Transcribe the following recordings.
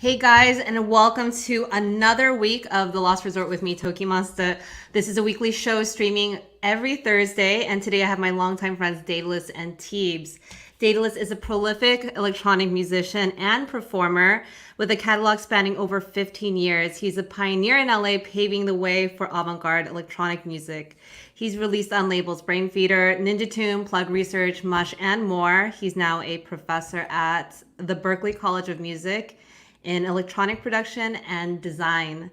Hey guys, and welcome to another week of the Lost Resort with me, TOKiMONSTA. This is a weekly show streaming every Thursday, and today I have my longtime friends Daedelus and TEEBS. Daedelus is a prolific electronic musician and performer with a catalog spanning over 15 years. He's a pioneer in LA, paving the way for avant-garde electronic music. He's released on labels Brainfeeder, Ninja Tune, Plug Research, Mush, and more. He's now a professor at the Berklee College of Music in electronic production and design.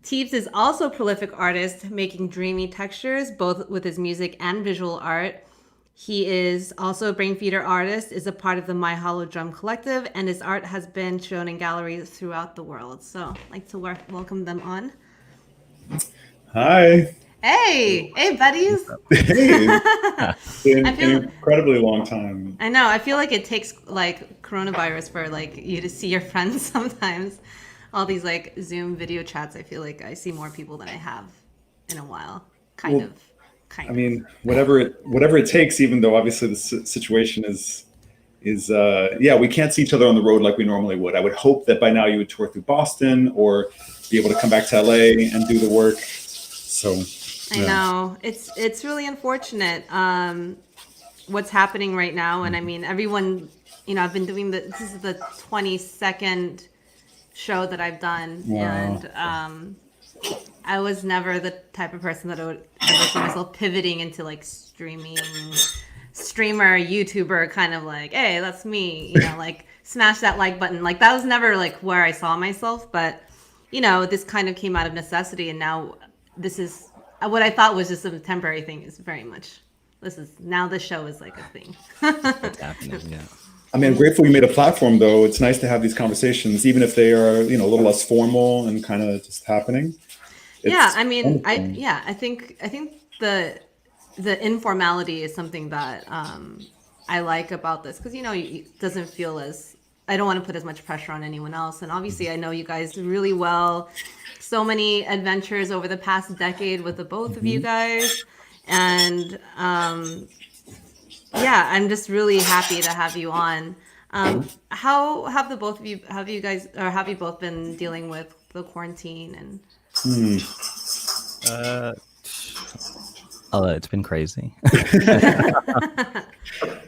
TEEBS is also a prolific artist, making dreamy textures, both with his music and visual art. He is also a Brainfeeder artist, is a part of the My Hollow Drum Collective, and his art has been shown in galleries throughout the world. So I'd like to welcome them on. Hi. Hey, buddies. Hey. Been an incredibly long time. I know. I feel like it takes like coronavirus for like you to see your friends sometimes. All these like Zoom video chats. I feel like I see more people than I have in a while. Kind of. I mean, whatever it takes. Even though obviously the situation is we can't see each other on the road like we normally would. I would hope that by now you would tour through Boston or be able to come back to LA and do the work. So. I know it's really unfortunate what's happening right now, and I mean everyone. I've been doing this is the 22nd show that I've done, and I was never the type of person that I would ever see myself pivoting into like streamer, YouTuber, kind of like, hey, that's me, like smash that like button. Like that was never like where I saw myself, but this kind of came out of necessity, and now this is. What I thought was just a temporary thing is very much. Now the show is like a thing. It's happening, yeah. I mean, I'm grateful you made a platform, though. It's nice to have these conversations, even if they are, a little less formal and kind of just happening. I think the informality is something that I like about this because it doesn't feel as. I don't want to put as much pressure on anyone else, and obviously I know you guys really well. So many adventures over the past decade with the both of you guys, and I'm just really happy to have you on. How have the both of you have you both been dealing with the quarantine and it's been crazy.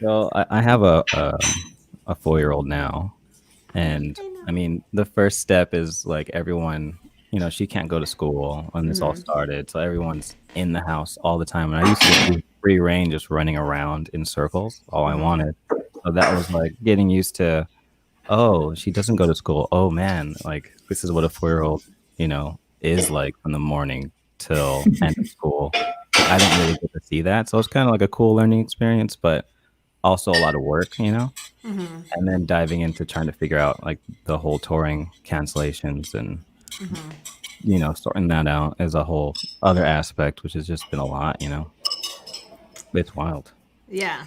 So I have a 4-year-old now, and I mean the first step is like everyone, she can't go to school when this all started, so everyone's in the house all the time, and I used to be free reign, just running around in circles all I wanted. So that was like getting used to, oh, she doesn't go to school, oh man, like this is what a 4-year-old is like from the morning till end of school. I didn't really get to see that, so it's kind of like a cool learning experience, but also a lot of work, and then diving into trying to figure out like the whole touring cancellations and sorting that out as a whole other aspect, which has just been a lot. It's wild. Yeah.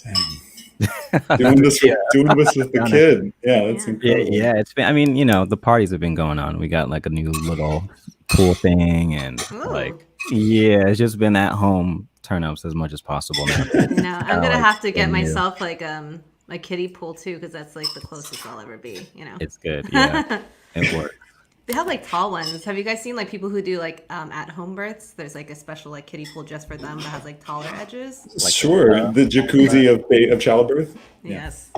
Damn. doing this with the kid. Yeah, that's incredible. Yeah, it's been. I mean, the parties have been going on. We got like a new little pool thing, and it's just been at home turn-ups as much as possible now. I'm gonna have to get myself like my kiddie pool too, because that's like the closest I'll ever be. It's good. Yeah, it works. They have like tall ones. Have you guys seen like people who do like at-home births? There's like a special like kiddie pool just for them that has like taller edges. Like, sure, the jacuzzi of childbirth. Yes.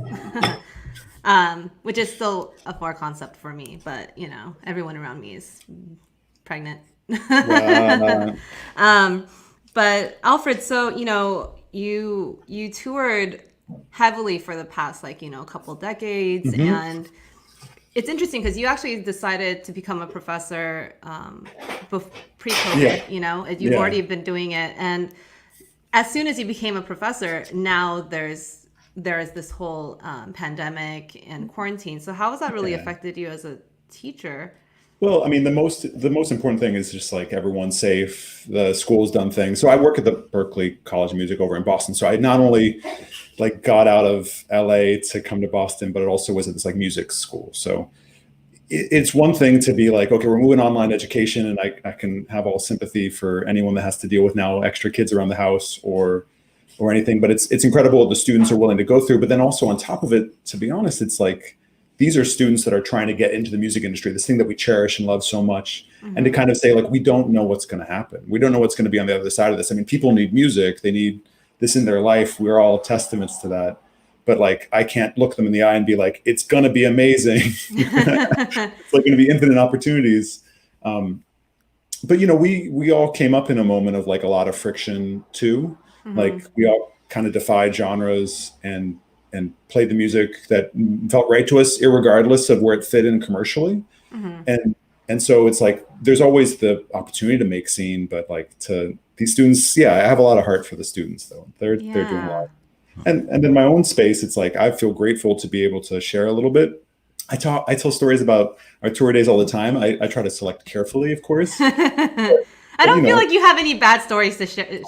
Which is still a far concept for me, but everyone around me is pregnant. But Alfred, so you toured heavily for the past couple decades, and it's interesting because you actually decided to become a professor pre-COVID. You've already been doing it, and as soon as you became a professor, now there is this whole pandemic and quarantine. So how has that really affected you as a teacher? Well, I mean, the most important thing is just like everyone's safe. The school's done things. So I work at the Berklee College of Music over in Boston. So I not only like got out of LA to come to Boston, but it also was at this like music school. So it's one thing to be like, okay, we're moving online education, and I can have all sympathy for anyone that has to deal with now extra kids around the house or anything. But it's incredible what the students are willing to go through. But then also on top of it, to be honest, it's like these are students that are trying to get into the music industry, this thing that we cherish and love so much. And to kind of say, like, we don't know what's going to happen. We don't know what's going to be on the other side of this. I mean, people need music. They need this in their life. We're all testaments to that. But like, I can't look them in the eye and be like, it's going to be amazing. It's like going to be infinite opportunities. But, you know, we all came up in a moment of like a lot of friction too. Like we all kind of defied genres and played the music that felt right to us, irregardless of where it fit in commercially. And so it's like, there's always the opportunity to make scene, but like to these students, I have a lot of heart for the students though. They're doing a lot. And in my own space, it's like, I feel grateful to be able to share a little bit. I tell stories about our tour days all the time. I try to select carefully, of course. I don't feel like you have any bad stories to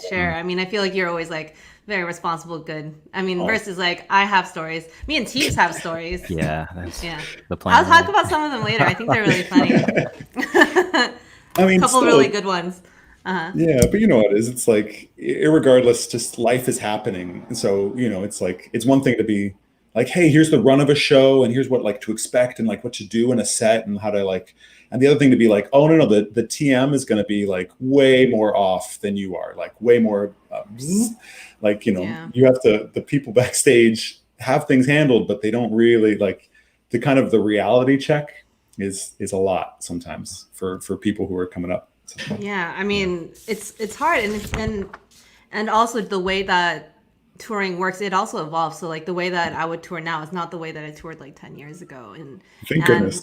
share. I mean, I feel like you're always like very responsible, good. I mean, versus like I have stories. Me and TEEBS have stories. That's the plan. I'll talk about some of them later. I think they're really funny. I mean, a couple really good ones. Yeah, but you know what it is. It's like, irregardless, just life is happening. And so, you know, it's like, it's one thing to be like, hey, here's the run of a show and here's what like to expect and like what to do in a set and how to like, and the other thing to be like, oh no, the TM is going to be like way more off than you are, like way more, like, you know, you have to, the people backstage have things handled, but they don't really like the kind of the reality check is a lot sometimes for people who are coming up. Yeah, I mean, it's hard, and also the way that touring works, it also evolves. So like the way that I would tour now is not the way that I toured like 10 years ago. And thank goodness.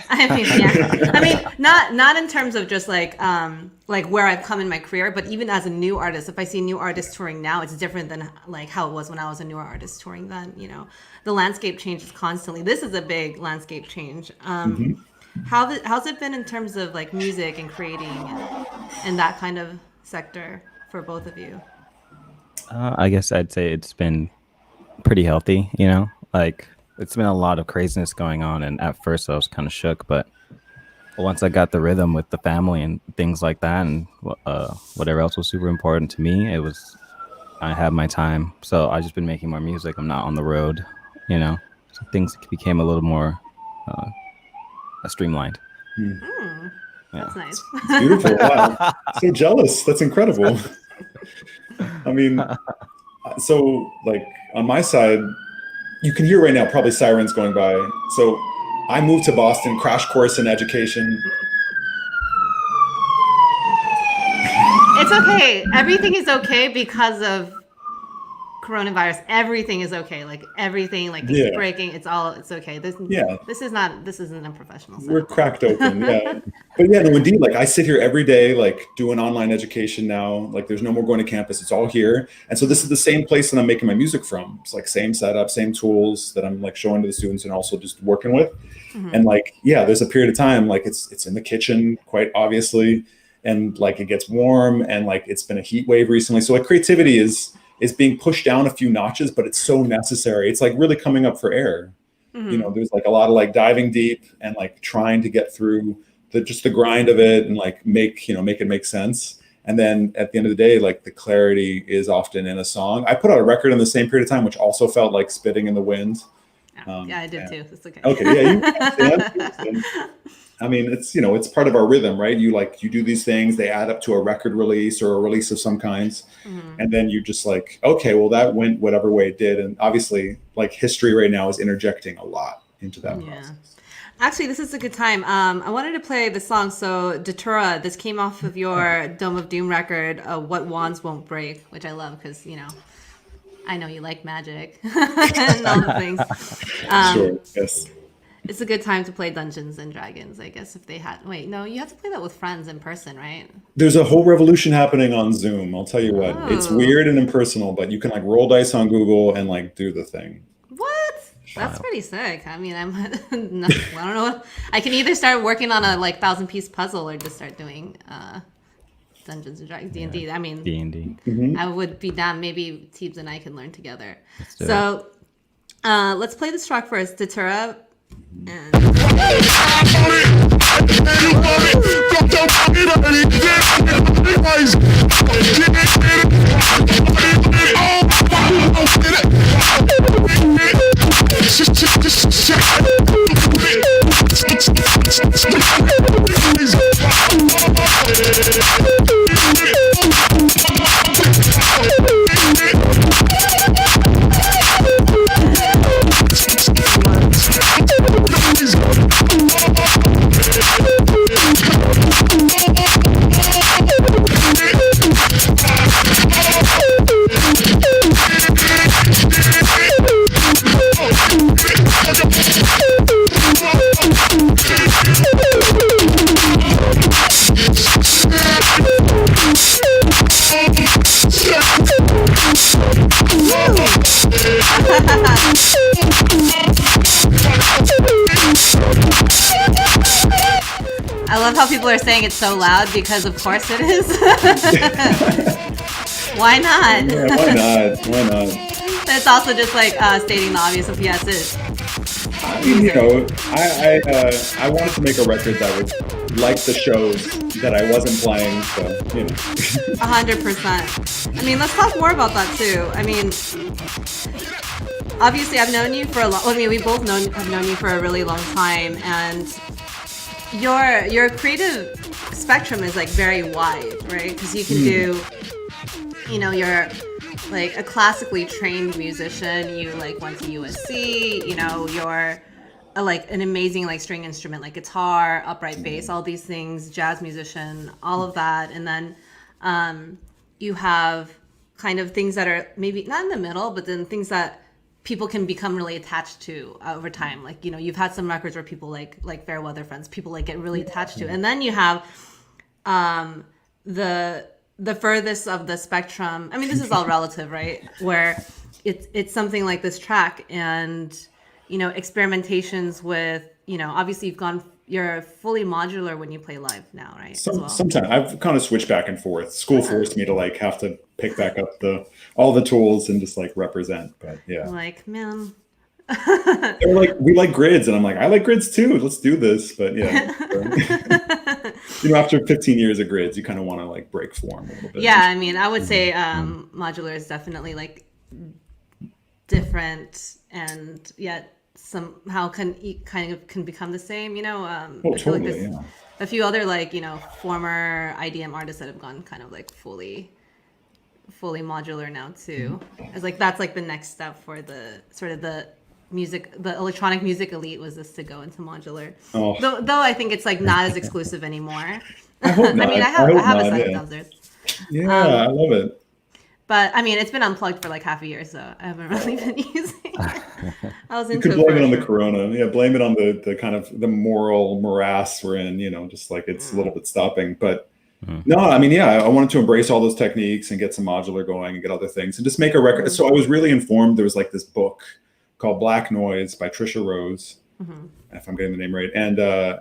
I mean, not in terms of just like where I've come in my career, but even as a new artist, if I see new artists touring now, it's different than like how it was when I was a newer artist touring then. You know, the landscape changes constantly. This is a big landscape change. How's it been in terms of like music and creating and that kind of sector for both of you? I guess I'd say it's been pretty healthy, you know, like it's been a lot of craziness going on. And at first I was kind of shook, but once I got the rhythm with the family and things like that and whatever else was super important to me, I had my time. So I just been making more music. I'm not on the road, you know, so things became a little more streamlined. That's nice. It's beautiful. Wow. So jealous. That's incredible. I mean, so like on my side, you can hear right now probably sirens going by. So I moved to Boston, crash course in education. It's okay. Everything is okay because of coronavirus. Everything is okay. Like everything, like it's breaking. It's okay. This isn't a professional setup. We're cracked open. Yeah. But yeah, no, indeed. Like I sit here every day, like doing online education now. Like there's no more going to campus. It's all here. And so this is the same place that I'm making my music from. It's like same setup, same tools that I'm like showing to the students and also just working with. And like, yeah, there's a period of time, like it's in the kitchen, quite obviously. And like it gets warm and like it's been a heat wave recently. So like creativity is being pushed down a few notches, but it's so necessary. It's like really coming up for air. You know, there's like a lot of like diving deep and like trying to get through the grind of it and like make it make sense. And then at the end of the day, like the clarity is often in a song. I put out a record in the same period of time, which also felt like spitting in the wind. Yeah, I did too. It's okay. Okay, yeah. I mean, it's, you know, it's part of our rhythm, right? You do these things, they add up to a record release or a release of some kinds. And then you just like, okay, well, that went whatever way it did. And obviously, like history right now is interjecting a lot into that process. Actually, this is a good time. I wanted to play the song. So, Datura, this came off of your Dome of Doom record, What Wands Won't Break, which I love because, you know, I know you like magic and all the things. Sure, yes. It's a good time to play Dungeons and Dragons, I guess, if they had... Wait, no, you have to play that with friends in person, right? There's a whole revolution happening on Zoom. I'll tell you what. It's weird and impersonal, but you can like roll dice on Google and like do the thing. What? That's pretty sick. I mean, I don't know. I can either start working on a like 1,000-piece puzzle or just start doing Dungeons and Dragons, D&D. I mean, D&D. I would be damned. Maybe TEEBS and I can learn together. So let's play this track first. Datura. And... I love how people are saying it's so loud because of course it is. Why not? Yeah, why not? Why not? It's also just like stating the obvious of yes, it is. I mean, you know, I wanted to make a record that was like the shows that I wasn't playing, so you know. 100%. I mean, let's talk more about that too. I mean, obviously, I've known you for a long. I mean, we both have known you for a really long time, and your creative spectrum is like very wide, right? Because you can do, you know, you're like a classically trained musician. You like went to USC. You know, you're like an amazing like string instrument, like guitar, upright bass, all these things, jazz musician, all of that, and then you have kind of things that are maybe not in the middle, but then things that people can become really attached to over time. Like, you know, you've had some records where people like Fair Weather Friends, people like get really attached to, and then you have the furthest of the spectrum. I mean, this is all relative, right? Where it's something like this track, and you know, experimentations with, you know, obviously you're fully modular when you play live now, right? As well. Sometimes I've kind of switched back and forth. School forced me to like have to pick back up all the tools and just like represent. But yeah, Like, man, they were like, we like grids, and I'm like, I like grids too. Let's do this. But yeah, you know, after 15 years of grids, you kind of want to like break form a little bit. yeah, I mean, I would say modular is definitely like different, and yet somehow can become the same, you know. I feel like totally, there's yeah. a few other like, you know, former IDM artists that have gone kind of like fully modular now too. As like that's like the next step for the sort of the electronic music elite, was this to go into modular. Oh. Though I think it's like not as exclusive anymore. I hope not. I mean, I have a set of downstairs. Yeah, I love it. But I mean, it's been unplugged for like half a year, so I haven't really been using it. I was You into could it blame for it on the sure. corona. Yeah, blame it on the kind of the moral morass we're in, you know, just like it's a little bit stopping. But no, I mean, yeah, I wanted to embrace all those techniques and get some modular going and get other things and just make a record. So I was really informed. There was like this book called Black Noise by Trisha Rose, if I'm getting the name right. And an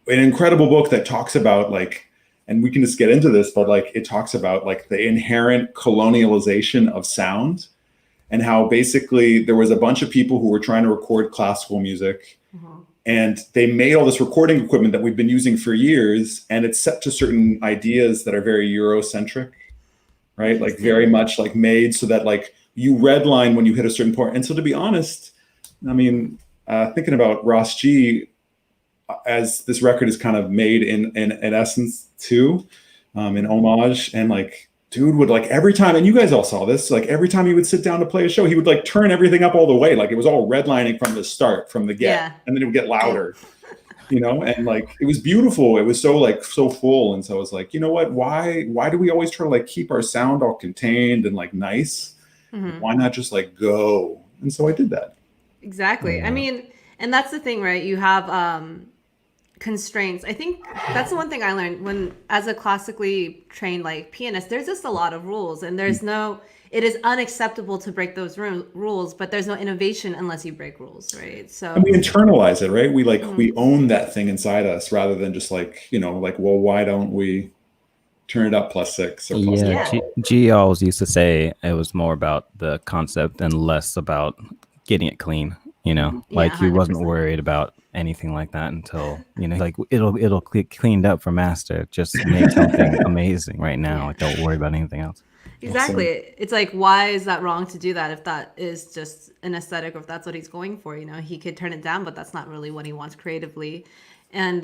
incredible book that talks about like, and we can just get into this, but like it talks about like the inherent colonialization of sound, and how basically there was a bunch of people who were trying to record classical music, and they made all this recording equipment that we've been using for years, and it's set to certain ideas that are very Eurocentric, right? Like very much like made so that like you redline when you hit a certain point. And so to be honest, I mean, thinking about Ross G, as this record is kind of made in essence too, in homage, and like dude would like every time, and you guys all saw this, like every time he would sit down to play a show, he would like turn everything up all the way, like it was all redlining from the start, from the get, and then it would get louder, you know, and like it was beautiful. It was so like so full, and so I was like, you know what? Why do we always try to like keep our sound all contained and like nice? Why not just like go? And so I did that. Exactly. I mean, and that's the thing, right? You have constraints. I think that's the one thing I learned when, as a classically trained like pianist, there's just a lot of rules, and it is unacceptable to break those rules, but there's no innovation unless you break rules, right? So and we internalize it, right? We like we own that thing inside us rather than just like, you know, like, well, why don't we turn it up +6 or +8? Yeah, G always used to say it was more about the concept and less about getting it clean. You know, like he wasn't 100%. worried about anything like that until, you know, like it'll get cleaned up for master. Just make something amazing right now. Like, don't worry about anything else. Exactly. It's like, why is that wrong to do that if that is just an aesthetic, or if that's what he's going for? You know, he could turn it down, but that's not really what he wants creatively. And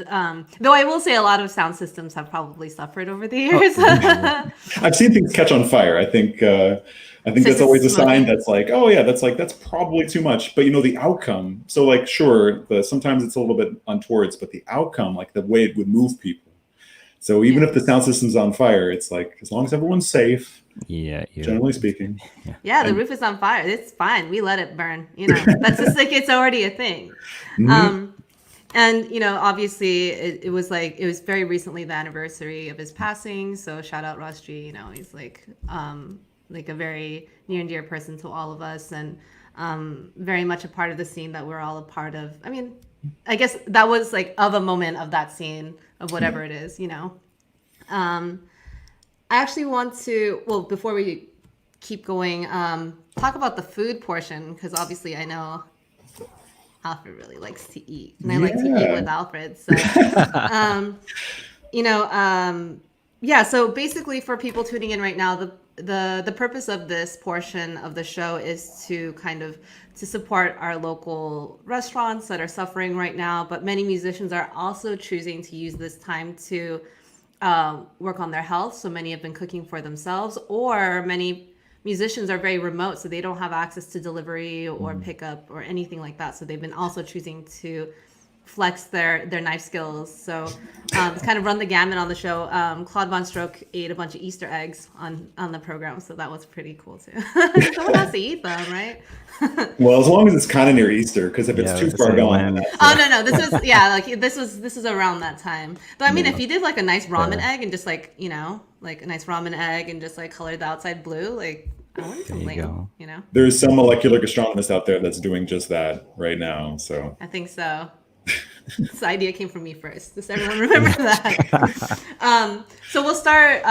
though I will say a lot of sound systems have probably suffered over the years. I've seen things catch on fire. I think that's always a sign that's like, oh yeah, that's probably too much. But you know, the outcome. So like, sure, sometimes it's a little bit untowards, but the outcome, like the way it would move people. So even if the sound system's on fire, it's like, as long as everyone's safe. Yeah. Generally speaking. Yeah, the roof is on fire. It's fine. We let it burn. You know, that's just like, it's already a thing. And, you know, obviously it was very recently the anniversary of his passing. So shout out Ross G. You know, he's like a very near and dear person to all of us, and very much a part of the scene that we're all a part of. I mean, I guess that was like of a moment of that scene of whatever it is, I actually want to, well, before we keep going, talk about the food portion, because obviously I know Alfred really likes to eat, and I like to eat with Alfred. So, you know, yeah. So basically, for people tuning in right now, the purpose of this portion of the show is to kind of to support our local restaurants that are suffering right now. But many musicians are also choosing to use this time to work on their health. So many have been cooking for themselves, or many musicians are very remote, so they don't have access to delivery or pickup or anything like that. So they've been also choosing to flex their knife skills. So it's kind of run the gamut on the show. Claude Von Stroke ate a bunch of Easter eggs on the program, so that was pretty cool too. Someone has to eat them, right? Well, as long as it's kind of near Easter, because if it's too far gone. Oh no, this was like this is around that time. But I mean, if you did like a nice ramen egg and just like like a nice ramen egg and just like colored the outside blue, like I wouldn't complain. There's some molecular gastronomist out there that's doing just that right now. So I think so. This idea came from me first. Does everyone remember that? So we'll start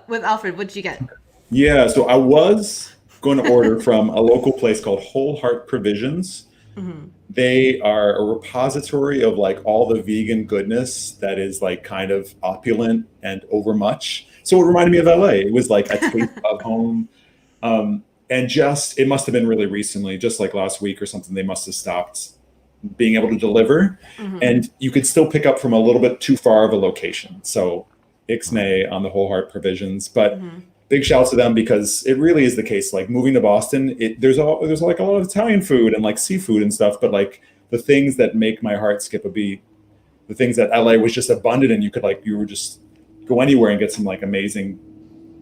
with Alfred. What'd you get? Yeah, so I was going to order from a local place called Whole Heart Provisions. They are a repository of like all the vegan goodness that is like kind of opulent and overmuch. So it reminded me of LA. It was like a taste of home. And just, it must have been really recently, just like last week or something, they must have stopped being able to deliver. And you could still pick up from a little bit too far of a location. So Ixnay on the Whole Heart Provisions, but big shouts to them, because it really is the case. Like moving to Boston, there's like a lot of Italian food and like seafood and stuff, but like the things that make my heart skip a beat, the things that LA was just abundant in, you would just go anywhere and get some like amazing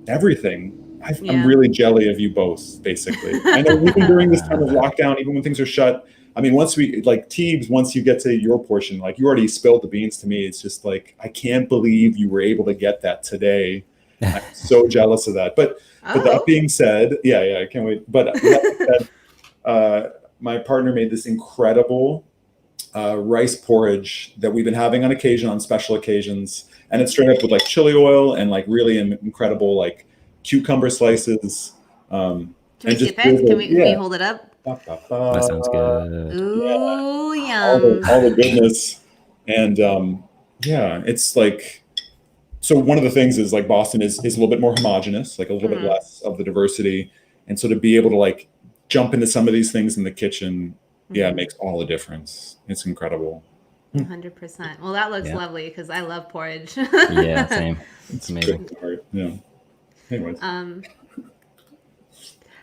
everything. I'm really jelly of you both, basically. I know even during this time of lockdown, even when things are shut, I mean, once we like TEEBS, once you get to your portion, like you already spilled the beans to me. It's just like, I can't believe you were able to get that today. I'm so jealous of that. But that being said, yeah, I can't wait. But that being said, my partner made this incredible rice porridge that we've been having on occasion, on special occasions. And it's straight up with like chili oil and like really incredible like cucumber slices. Can we sip it? Can we hold it up? That sounds good. Ooh, yum. All the goodness. And it's like, so one of the things is like Boston is a little bit more homogenous, like a little bit less of the diversity. And so to be able to like jump into some of these things in the kitchen, it makes all the difference. It's incredible. 100%. Well, that looks lovely, because I love porridge. Yeah, same. It's amazing. Yeah. Anyways.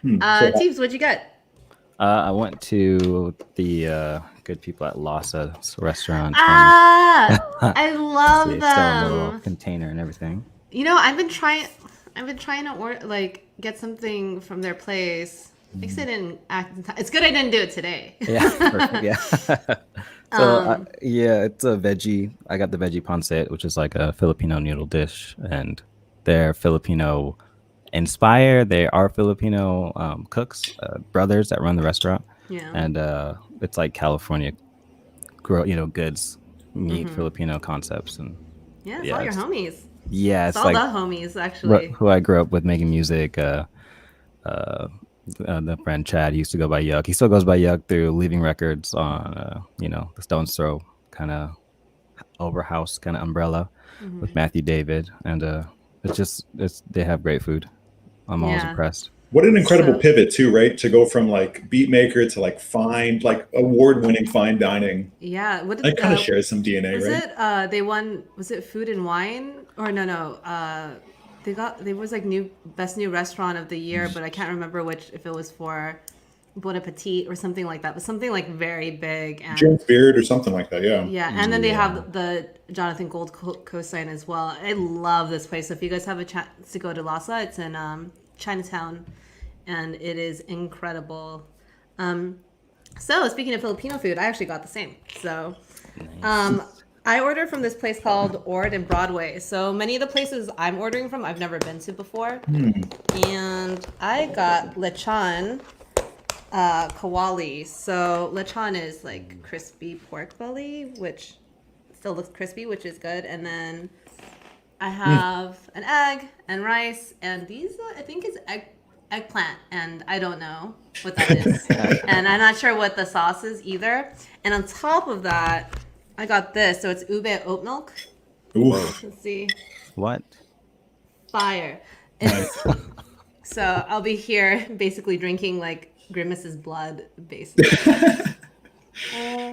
TEEBS, what'd you get? I went to the good people at LOSTResort. I love them. Still in the little container and everything. I've been trying to order, like, get something from their place. I guess I didn't act in time. It's good I didn't do it today. Yeah, perfect. Yeah. So it's a veggie. I got the veggie pancit, which is like a Filipino noodle dish, and they're Filipino inspired. They are Filipino cooks, brothers that run the restaurant. Yeah. And it's like California goods meet Filipino concepts. And it's all your homies. Yeah, it's all like the homies, actually. Who I grew up with making music. The friend Chad used to go by Yuck. He still goes by Yuck through Leaving Records on the Stone's Throw kind of overhouse kind of umbrella with Matthew David, and they have great food. I'm always impressed. What an incredible pivot too, right? To go from like beat maker to like fine, like award-winning fine dining. Yeah, that kind of shares some DNA, right? They won? Was it Food and Wine or no? There was like best new restaurant of the year, but I can't remember if it was for Bon Appetit or something like that, but something like very big. And James Beard or something like that, yeah. Yeah, and then they have the Jonathan Gold cosign as well. I love this place. So if you guys have a chance to go to Lhasa, it's in Chinatown, and it is incredible. So speaking of Filipino food, I actually got the same. So I ordered from this place called Ord in Broadway. So many of the places I'm ordering from, I've never been to before. And I got lechon kawali. So lechon is like crispy pork belly, which still looks crispy, which is good. And then I have an egg and rice, and these I think is eggplant, and I don't know what that is, and I'm not sure what the sauce is either. And on top of that, I got this. So it's ube oat milk. Oof. Let's see, What? fire. It's, so I'll be here basically drinking like Grimace's blood, basically.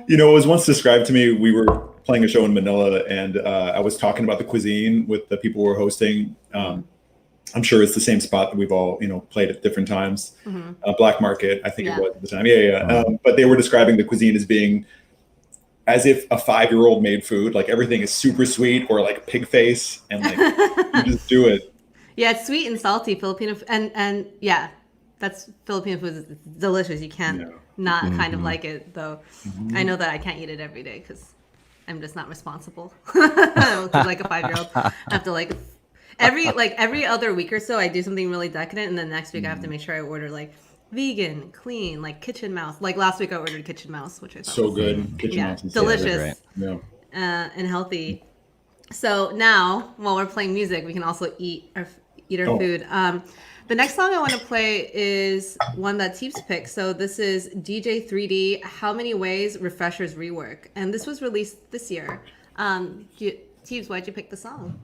You know, it was once described to me, we were playing a show in Manila, and I was talking about the cuisine with the people who were hosting. I'm sure it's the same spot that we've all, you know, played at different times. Black Market, I think it was at the time. Yeah. But they were describing the cuisine as being as if a 5-year-old made food. Like everything is super sweet, or like pig face, and like you just do it. Yeah, it's sweet and salty Filipino, and yeah, that's Filipino food. It's delicious. You can't not kind of like it, though. I know that I can't eat it every day because I'm just not responsible. Like a 5-year-old, I have to like every other week or so I do something really decadent, and then next week I have to make sure I order like vegan, clean, like kitchen mouse. Like last week I ordered kitchen mouse, which I thought So was good. Kitchen mouse is delicious, yeah. and healthy. So now while we're playing music, we can also eat our food. The next song I want to play is one that TEEBS picked. So this is DJ 3D, How Many Ways Refreshers Rework. And this was released this year. TEEBS, why'd you pick the song?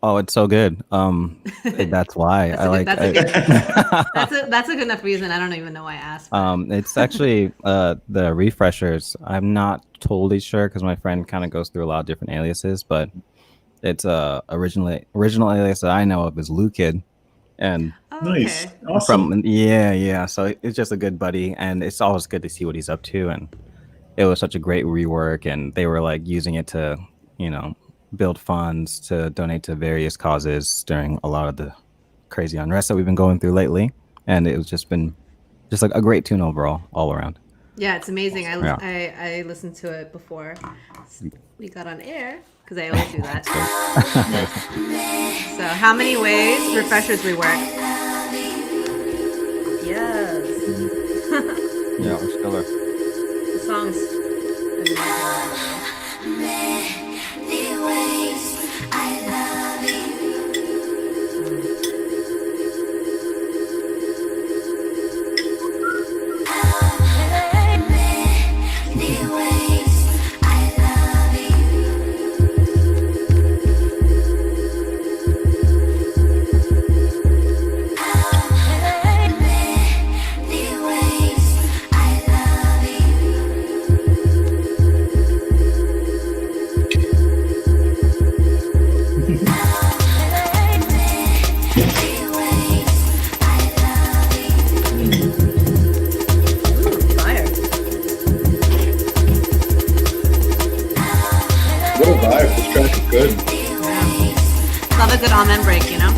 Oh, it's so good. That's why That's a good enough reason. I don't even know why I asked. It's actually the refreshers. I'm not totally sure because my friend kind of goes through a lot of different aliases, but it's original alias that I know of is Lou Kid. And Nice. Awesome. So it's just a good buddy, and it's always good to see what he's up to. And it was such a great rework, and they were like using it to, you know, build funds to donate to various causes during a lot of the crazy unrest that we've been going through lately. And it was just been just like a great tune overall, all around. Yeah, it's amazing. I listened to it before we got on air because I always do that. So, how many ways refreshers rework? Yes. Yeah, it was killer. The song's Many ways I love you. Many ways I love Many ways I love fire. What a vibe. This track is good. Yeah. Love a good amen break, you know?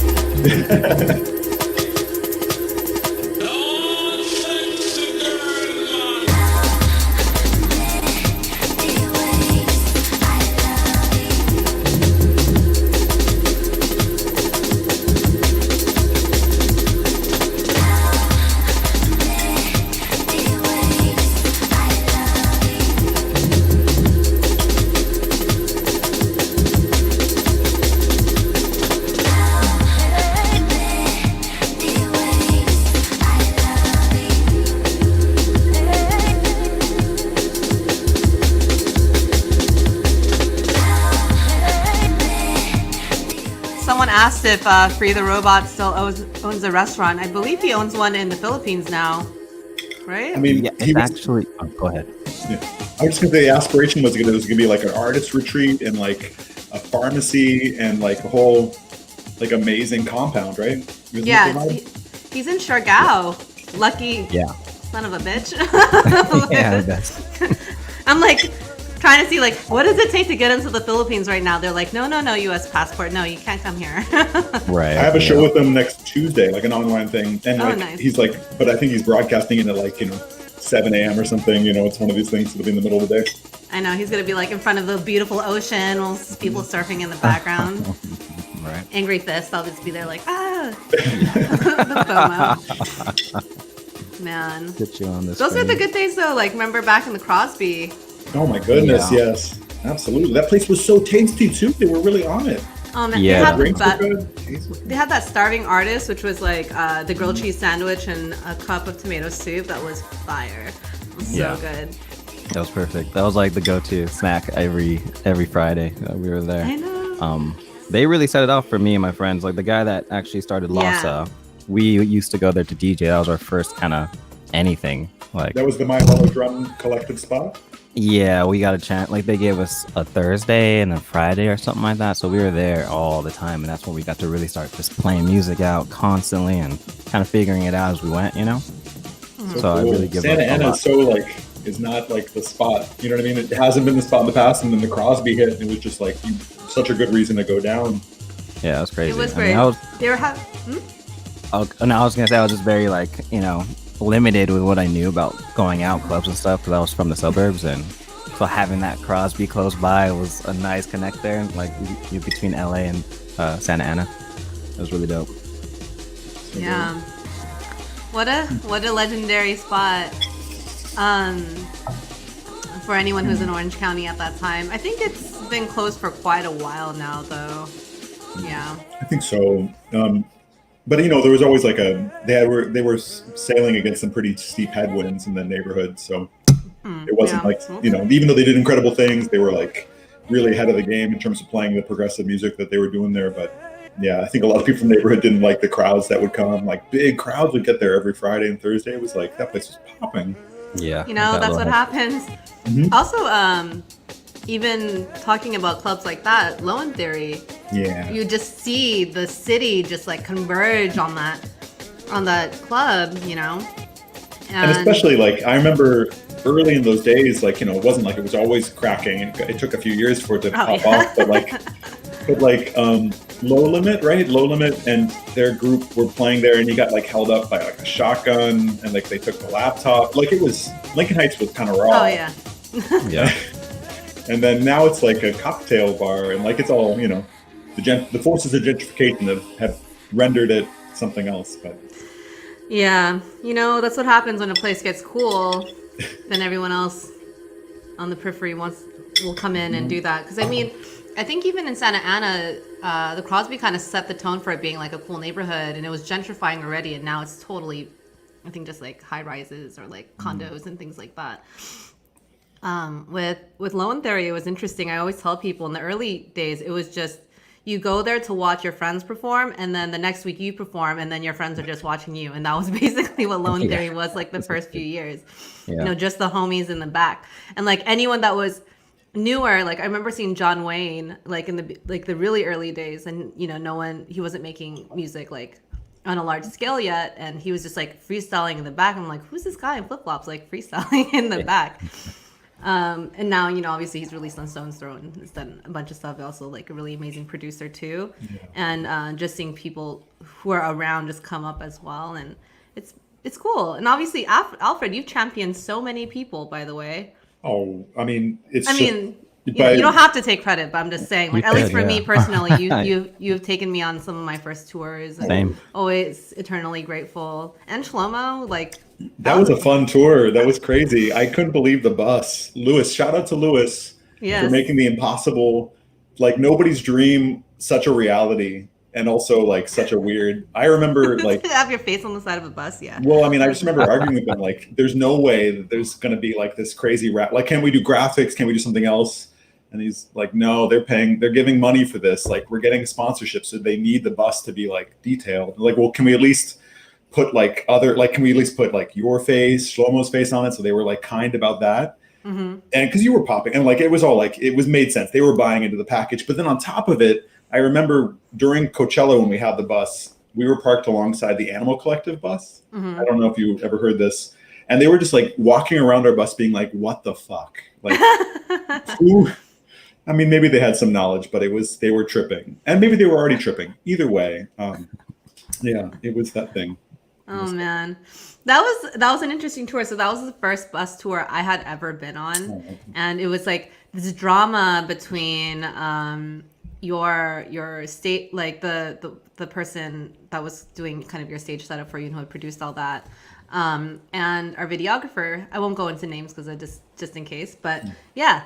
Someone asked if Free the Robot still owns a restaurant. I believe he owns one in the Philippines now, right? I mean, Yeah, he it's was, actually. Oh, go ahead. yeah. I was just gonna say the aspiration was gonna be like an artist retreat and like a pharmacy and like a whole like amazing compound, right? Isn't Yeah, that the vibe? he's in Siargao. Lucky Yeah. son of a bitch. Yeah, that's. I'm like trying to see like what does it take to get into the Philippines right now? They're like, no, U.S. passport. No, you can't come here. Right. I have a show with him next Tuesday, like an online thing, and Oh, like nice. he's like, but I think he's broadcasting it at like 7 a.m. or something. You know, it's one of these things that'll be in the middle of the day. I know he's gonna be like in front of the beautiful ocean, while people surfing in the background. Right. Angry fist. I'll just be there like the FOMO. man. Get you on this. Those are the good days though. Like remember back in the Crosby. Oh my goodness, Yeah. yes, absolutely. That place was so tasty too. They were really on it. Man, Yeah. Drinks were that, good. Jesus. they had that starving artist, which was like the grilled cheese sandwich and a cup of tomato soup. That was fire. It was Yeah. so good. That was perfect. That was like the go-to snack every Friday that we were there. I know. They really set it off for me and my friends. Like the guy that actually started Lhasa, we used to go there to DJ. That was our first kind of anything. Like That was the My Hollow Drum collective spot. yeah, we got a chance. Like they gave us a Thursday and a Friday or something like that. So we were there all the time, and that's when we got to really start just playing music out constantly and kind of figuring it out as we went. You know. So I really give Santa up a Ana lot. is so like is not like the spot. You know what I mean? It hasn't been the spot in the past, and then the Crosby hit, and it was just like such a good reason to go down. Yeah, that was crazy. It was I mean, great. I was, They were no, I was gonna say I was just very like limited with what I knew about going out clubs and stuff because I was from the suburbs, and so having that Crosby close by was a nice connect there, like between LA and Santa Ana. It was really dope. yeah. What a legendary spot. For anyone who's in Orange County at that time. I think it's been closed for quite a while now though. Yeah. I think so. But there was always like they were sailing against some pretty steep headwinds in the neighborhood, so it wasn't even though they did incredible things, they were like really ahead of the game in terms of playing the progressive music that they were doing there. But yeah, I think a lot of people from the neighborhood didn't like the crowds that would come. Like big crowds would get there every Friday and Thursday. It was like that place was popping. Yeah, That's what happens. Mm-hmm. Also, even talking about clubs like that, Low End Theory, Yeah. you just see the city just like converge on that club, And especially like I remember early in those days, like it wasn't like it was always cracking. It took a few years for it to pop off, but Low Limit, right? Low Limit and their group were playing there, and he got like held up by like a shotgun, and like they took the laptop. Like it was Lincoln Heights was kind of raw. Oh yeah. Yeah. And then now it's like a cocktail bar, and like it's all the forces of gentrification have rendered it something else. But Yeah, that's what happens when a place gets cool. Then everyone else on the periphery will come in and do that. Because I think even in Santa Ana, the Crosby kind of set the tone for it being like a cool neighborhood, and it was gentrifying already, and now it's totally, I think, just like high rises or like condos and things like that. With Low End Theory, it was interesting. I always tell people in the early days, it was just you go there to watch your friends perform, and then the next week you perform, and then your friends are just watching you. And that was basically what Low End Theory was like the first few years. Yeah. Just the homies in the back, and like anyone that was newer. Like I remember seeing John Wayne like in the really early days, and he wasn't making music like on a large scale yet, and he was just like freestyling in the back. I'm like, who's this guy in flip flops like freestyling in the back? And now, obviously he's released on Stone's Throw and has done a bunch of stuff. Also like a really amazing producer too. Yeah. And just seeing people who are around just come up as well. And it's cool. And obviously, Alfred, you've championed so many people, by the way. Oh, you don't have to take credit, but I'm just saying, like, at least for me personally, you've taken me on some of my first tours. And Same. Always eternally grateful. And Shlomo, like, that was a fun tour. That was crazy. I couldn't believe the bus. Lewis, shout out to Lewis for making the impossible, like nobody's dream, such a reality. And also like such a weird, I remember like. Have your face on the side of a bus, yeah. Well, I just remember arguing with them, like, there's no way that there's going to be like this crazy rap. Like, can we do graphics? Can we do something else? And he's like, no, they're giving money for this. Like, we're getting sponsorship. So they need the bus to be like detailed. Like, well, can we at least put like your face, Shlomo's face on it? So they were like kind about that. Mm-hmm. And because you were popping and like, it was all like, it was made sense. They were buying into the package. But then on top of it, I remember during Coachella when we had the bus, we were parked alongside the Animal Collective bus. Mm-hmm. I don't know if you ever heard this. And they were just like walking around our bus being like, what the fuck? Like, who? Maybe they had some knowledge, but they were tripping. And maybe they were already tripping. Either way, it was that thing. Oh, man. That was an interesting tour. So that was the first bus tour I had ever been on. Oh. And it was like this drama between your state, like the person that was doing kind of your stage setup for you and who had produced all that, And our videographer, I won't go into names because I just in case, but yeah,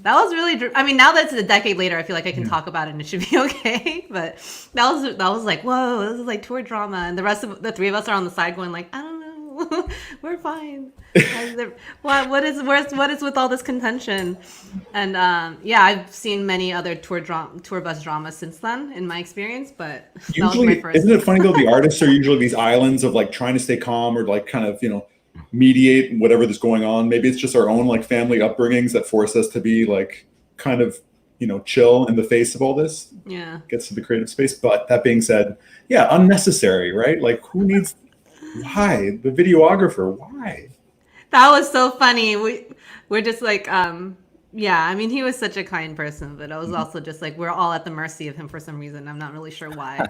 that was really. I mean, now that it's a decade later, I feel like I can talk about it and it should be okay. But that was like, whoa, this is like tour drama, and the rest of the three of us are on the side going like, I don't know, we're fine. What is with all this contention? And yeah, I've seen many other tour bus dramas since then in my experience, but that was my Usually, first. isn't it funny though? The artists are usually these islands of like trying to stay calm or like kind of, mediate whatever is going on. Maybe it's just our own like family upbringings that force us to be like kind of, chill in the face of all this. Yeah. Gets to the creative space. But that being said, yeah, unnecessary, right? Like who needs, why? The videographer, why? That was so funny. We're just like, yeah, I mean, he was such a kind person, but I was also just like, we're all at the mercy of him for some reason. I'm not really sure why.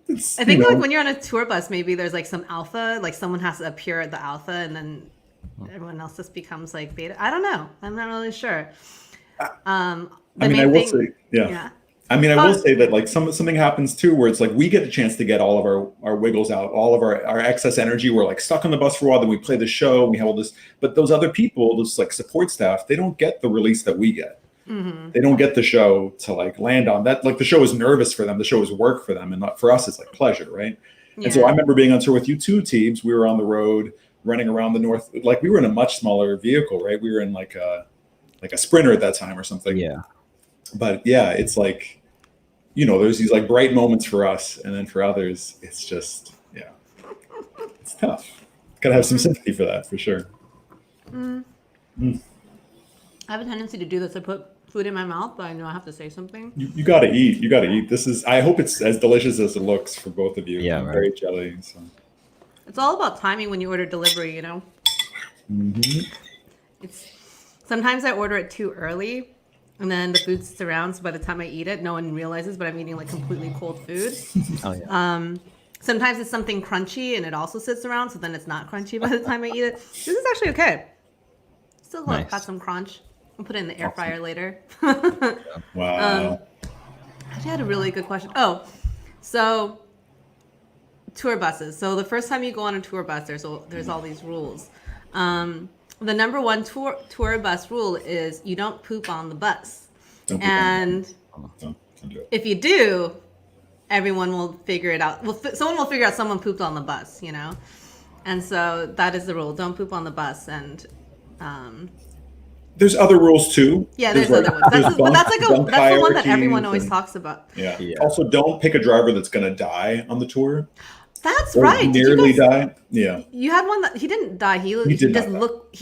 I think like when you're on a tour bus, maybe there's like some alpha, like someone has to appear at the alpha and then everyone else just becomes like beta. I don't know. I'm not really sure. I will say, yeah. I mean, I will say that like something happens too, where it's like we get a chance to get all of our wiggles out, all of our excess energy. We're like stuck on the bus for a while, then we play the show, we have all this. But those other people, those like support staff, they don't get the release that we get. Mm-hmm. They don't get the show to like land on that. Like the show is nervous for them, the show is work for them, and not, for us, it's like pleasure, right? Yeah. And so I remember being on tour with you too, TEEBS. We were on the road running around the north, like we were in a much smaller vehicle, right? We were in like a Sprinter at that time or something. Yeah. But yeah, it's like, there's these like bright moments for us, and then for others, it's just, yeah, it's tough. Gotta have some sympathy for that, for sure. I have a tendency to do this. I put food in my mouth, but I know I have to say something. You gotta eat. You gotta eat. I hope it's as delicious as it looks for both of you. Yeah, I'm right. very jelly. So. It's all about timing when you order delivery, Mm-hmm. Sometimes I order it too early. And then the food sits around, so by the time I eat it, no one realizes, but I'm eating like completely cold food. Oh yeah. Sometimes it's something crunchy and it also sits around, so then it's not crunchy by the time I eat it. This is actually okay. Still got some crunch. I'll put it in the air fryer later. Wow. I had a really good question. Oh, so tour buses. So the first time you go on a tour bus, there's all these rules. The number one tour bus rule is you don't poop on the bus. And Don't do it. if you do, everyone will figure it out. Well, someone will figure out someone pooped on the bus, And so that is the rule. Don't poop on the bus. And there's other rules too. yeah, there's other ones. That's the one that everyone always talks about. Yeah. Also, don't pick a driver that's going to die on the tour. That's or right. nearly die. Yeah. You had one that he didn't die. He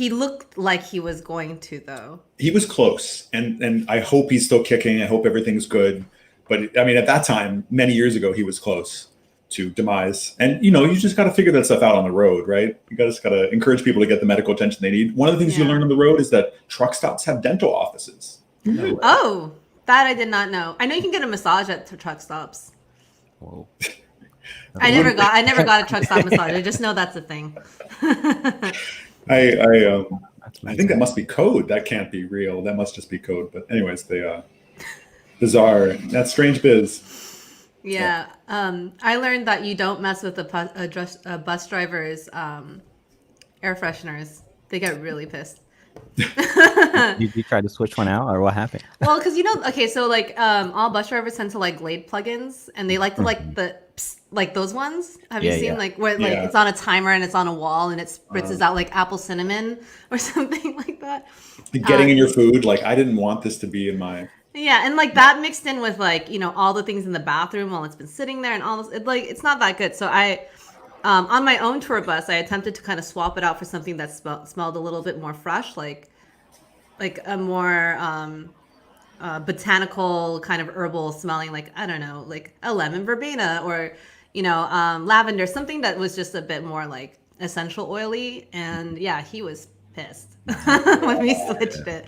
looked like he was going to, though. He was close, and I hope he's still kicking. I hope everything's good. But I mean, at that time, many years ago, he was close to demise. And you just got to figure that stuff out on the road, right? You just got to encourage people to get the medical attention they need. One of the things you learn on the road is that truck stops have dental offices. No Oh, that I did not know. I know you can get a massage at truck stops. Whoa. I never got a truck stop massage. I just know that's a thing. I think that must be code. That can't be real. That must just be code. But anyways, bizarre. That's strange biz. Yeah. I learned that you don't mess with a bus driver's air fresheners. They get really pissed. Did you try to switch one out, or what happened? Well, because okay, so like all bus drivers tend to like Glade plugins, and they like to like like those ones. Have you seen like where like it's on a timer and it's on a wall and it spritzes out like apple cinnamon or something like that? Getting in your food, like I didn't want this to be in my. Yeah, and like that mixed in with like all the things in the bathroom while it's been sitting there and all this, it's not that good. So I. On my own tour bus, I attempted to kind of swap it out for something that smelled a little bit more fresh, like a more botanical kind of herbal smelling, like I don't know, like a lemon verbena or lavender, something that was just a bit more like essential oily. And yeah, he was pissed when we switched it.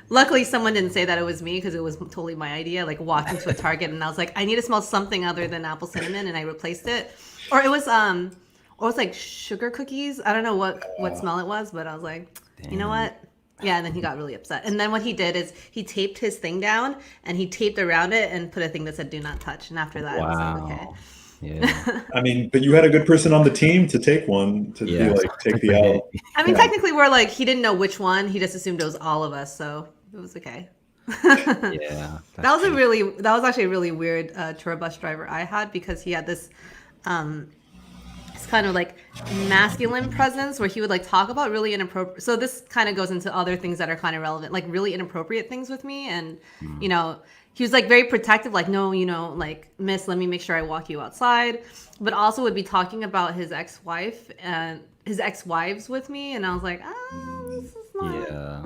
Luckily, someone didn't say that it was me because it was totally my idea. Like walked into a Target and I was like, I need to smell something other than apple cinnamon, and I replaced it. Or it was like sugar cookies. I don't know what smell it was, but I was like, you know what? Yeah, and then he got really upset. And then what he did is he taped his thing down and he taped around it and put a thing that said "Do not touch." And after that, I was like, okay. Yeah. I mean, but you had a good person on the team to take one to Yeah. be like take the L. I mean, Yeah. technically, we're like, he didn't know which one. He just assumed it was all of us, so it was okay. Yeah. That was true. that was actually a really weird tour bus driver I had, because he had this it's kind of like masculine presence where he would like talk about really inappropriate. So this kind of goes into other things that are kind of relevant, like really inappropriate things with me. And, you know, he was like very protective, like, no, you know, like, miss, let me make sure I walk you outside. But also would be talking about his ex-wife and his ex-wives with me. And I was like, this is not, Yeah.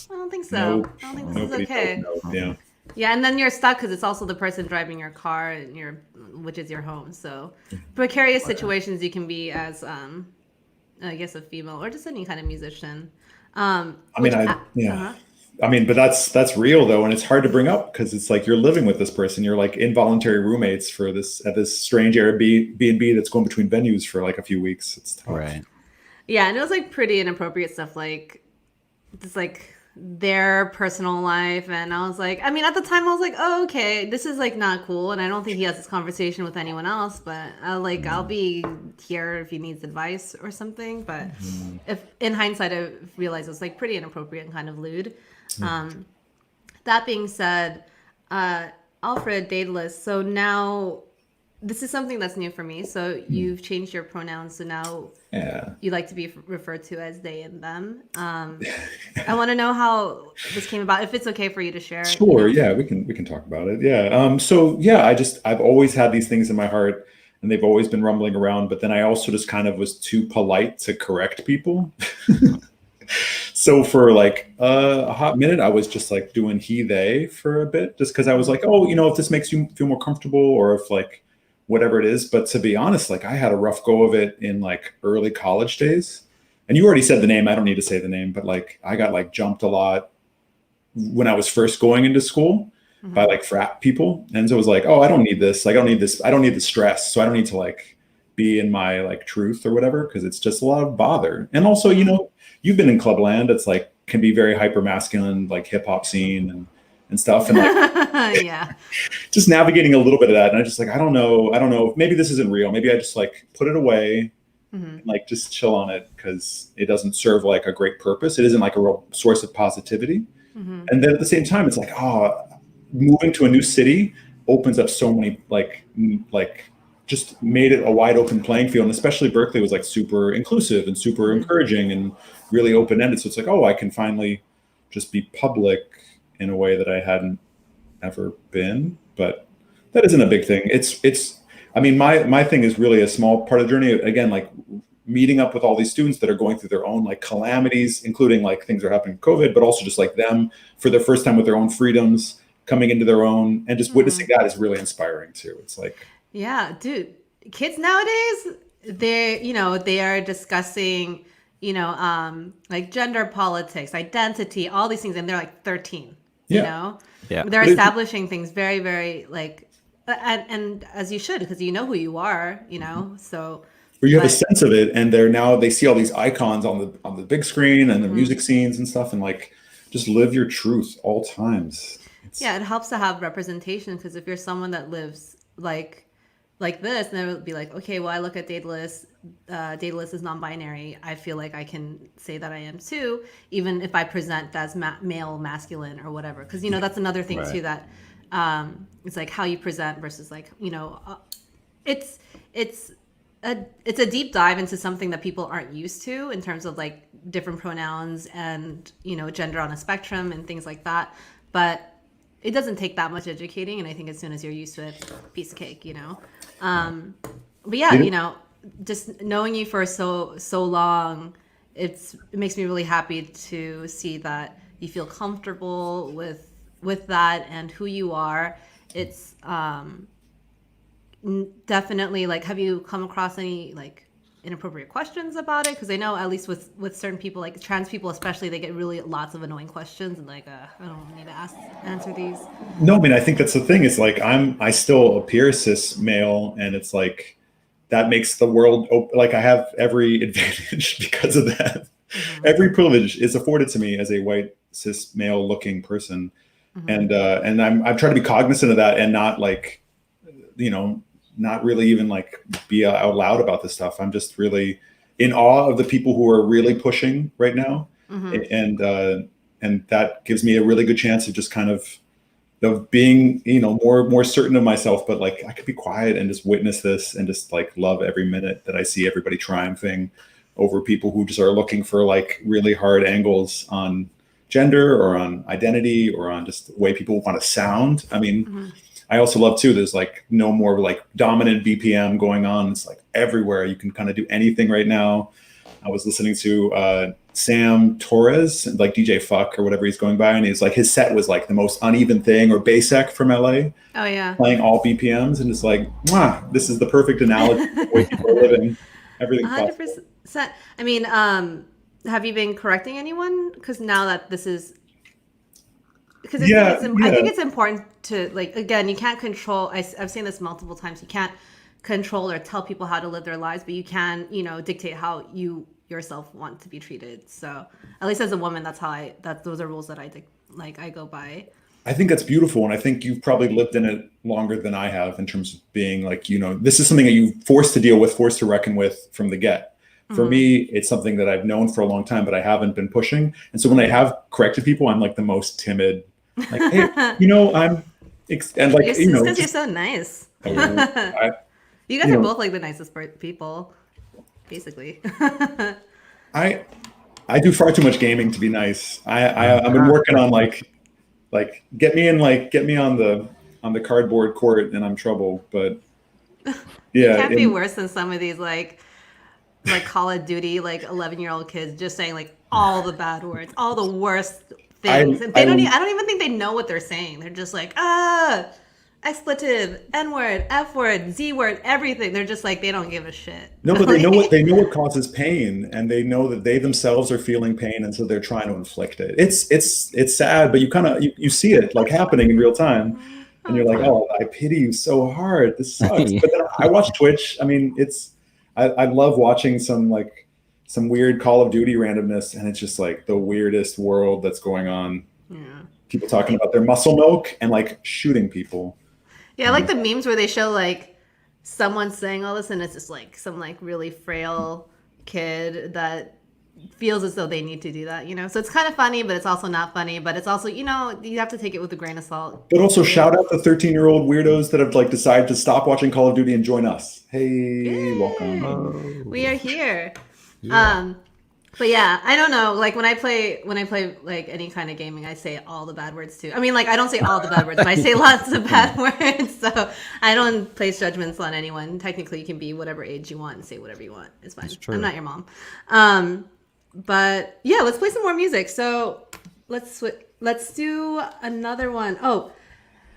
I don't think so. Nope. I don't think this Nobody is okay. knows. No. Yeah. Yeah, and then you're stuck because it's also the person driving your car and which is your home. So precarious situations you can be as, I guess, a female or just any kind of musician. I mean, I mean, but that's real though, and it's hard to bring up because it's like you're living with this person. You're like involuntary roommates for this at this strange Airbnb that's going between venues for like a few weeks. It's tough. Right. Yeah, and it was like pretty inappropriate stuff, like just like their personal life. And I was like, I mean, at the time I was like, oh, okay, this is like not cool. And I don't think he has this conversation with anyone else, but I'll be here if he needs advice or something. But if in hindsight, I realized it was like pretty inappropriate and kind of lewd. That being said, Alfred Daedalus, so now this is something that's new for me. So you've changed your pronouns. So now you like to be referred to as they and them. I want to know how this came about, if it's okay for you to share. Sure. Yeah, we can talk about it. Yeah. So yeah, I've always had these things in my heart and they've always been rumbling around, but then I also just kind of was too polite to correct people. So for like a hot minute, I was just like doing he, they for a bit, just because I was like, oh, you know, if this makes you feel more comfortable or if like whatever it is. But to be honest, like I had a rough go of it in like early college days. And you already said the name. I don't need to say the name, but like I got like jumped a lot when I was first going into school by like frat people. And so it was like, oh, I don't need this. Like, I don't need this. I don't need the stress. So I don't need to like be in my like truth or whatever, because it's just a lot of bother. And also, you know, you've been in clubland. It's like can be very hyper masculine, like hip hop scene and stuff. And like, yeah, just navigating a little bit of that. And I just like, I don't know. Maybe this isn't real. Maybe I just like put it away and like just chill on it because it doesn't serve like a great purpose. It isn't like a real source of positivity. And then at the same time, it's like, oh, moving to a new city opens up so many like just made it a wide open playing field. And especially Berkeley was like super inclusive and super encouraging and really open-ended. So it's like, oh, I can finally just be public in a way that I hadn't ever been. But that isn't a big thing. It's I mean, my thing is really a small part of the journey. Again, like meeting up with all these students that are going through their own like calamities, including like things that are happening with COVID, but also just like them for their first time with their own freedoms, coming into their own, and just witnessing that is really inspiring too. It's like, yeah, dude, kids nowadays, they are discussing, like gender politics, identity, all these things, and they're like 13, you know? Yeah. They're establishing things very, very like, and as you should, because you know who you are, so. Where you have a sense of it, and they see all these icons on the big screen and the music scenes and stuff, and like just live your truth all times. Yeah, it helps to have representation, because if you're someone that lives like this, then it would be like, okay, well, I look at Daedalus. Daedalus is non-binary. I feel like I can say that I am too, even if I present as male, masculine, or whatever. Because that's another thing too, that it's like how you present versus like it's a deep dive into something that people aren't used to in terms of like different pronouns and gender on a spectrum and things like that. But it doesn't take that much educating, and I think as soon as you're used to it, piece of cake, But yeah, just knowing you for so long, it makes me really happy to see that you feel comfortable with that and who you are. It's definitely like, have you come across any like inappropriate questions about it? Because I know at least with certain people, like trans people especially, they get really lots of annoying questions and like I don't need to answer these. No, I mean, I think that's the thing. It's like I still appear cis male, and it's like that makes the world like I have every advantage because of that. Every privilege is afforded to me as a white cis male looking person, and I'm trying to be cognizant of that and not like not really even like be out loud about this stuff. I'm just really in awe of the people who are really pushing right now. And that gives me a really good chance of just kind of being, more certain of myself, but like I could be quiet and just witness this and just like love every minute that I see everybody triumphing over people who just are looking for like really hard angles on gender or on identity or on just the way people want to sound. I mean, I also love too, there's like no more like dominant BPM going on. It's like everywhere. You can kind of do anything right now. I was listening to Sam Torres, like DJ Fuck or whatever he's going by, and he's like his set was like the most uneven thing, or Basek from LA. Oh yeah, playing all BPMs, and it's like, this is the perfect analogy of the way people are living. Everything's 100%. I mean, have you been correcting anyone? Because now that this is, because I think it's important to, like, again, you can't control. I've seen this multiple times. You can't control or tell people how to live their lives, but you can, dictate how you yourself want to be treated. So at least as a woman, those are rules that I go by. I think that's beautiful. And I think you've probably lived in it longer than I have in terms of being like, this is something that you forced to deal with, forced to reckon with from the get. For me, it's something that I've known for a long time, but I haven't been pushing. And so when I have corrected people, I'm like the most timid. Like, hey, I'm, and like, it's because you're so nice. You guys are both like the nicest people, basically. I do far too much gaming to be nice. I've been working on like get me on the cardboard court and I'm trouble. But yeah, it can't be worse than some of these like Call of Duty 11-year-old kids just saying like all the bad words, all the worst things. I don't even think they know what they're saying. They're just like expletive, N-word, F-word, Z-word, everything. They're just like, they don't give a shit. No, but they know what causes pain, and they know that they themselves are feeling pain, and so they're trying to inflict it. It's sad, but you see it like happening in real time, and you're like, oh, I pity you so hard. This sucks. But then I watch Twitch. I mean, I love watching some weird Call of Duty randomness, and it's just like the weirdest world that's going on. Yeah. People talking about their muscle milk and like shooting people. Yeah, I like the memes where they show like someone saying all this, and it's just like some like really frail kid that feels as though they need to do that, So it's kind of funny, but it's also not funny. But it's also, you have to take it with a grain of salt. But also shout out the 13-year-old weirdos that have like decided to stop watching Call of Duty and join us. Hey, yay. Welcome. We are here. Yeah. But yeah, I don't know. Like when I play like any kind of gaming, I say all the bad words too. I mean, like I don't say all the bad words, but I say lots of bad words. So I don't place judgments on anyone. Technically, you can be whatever age you want and say whatever you want. It's fine. I'm not your mom. But yeah, let's play some more music. So let's do another one. Oh,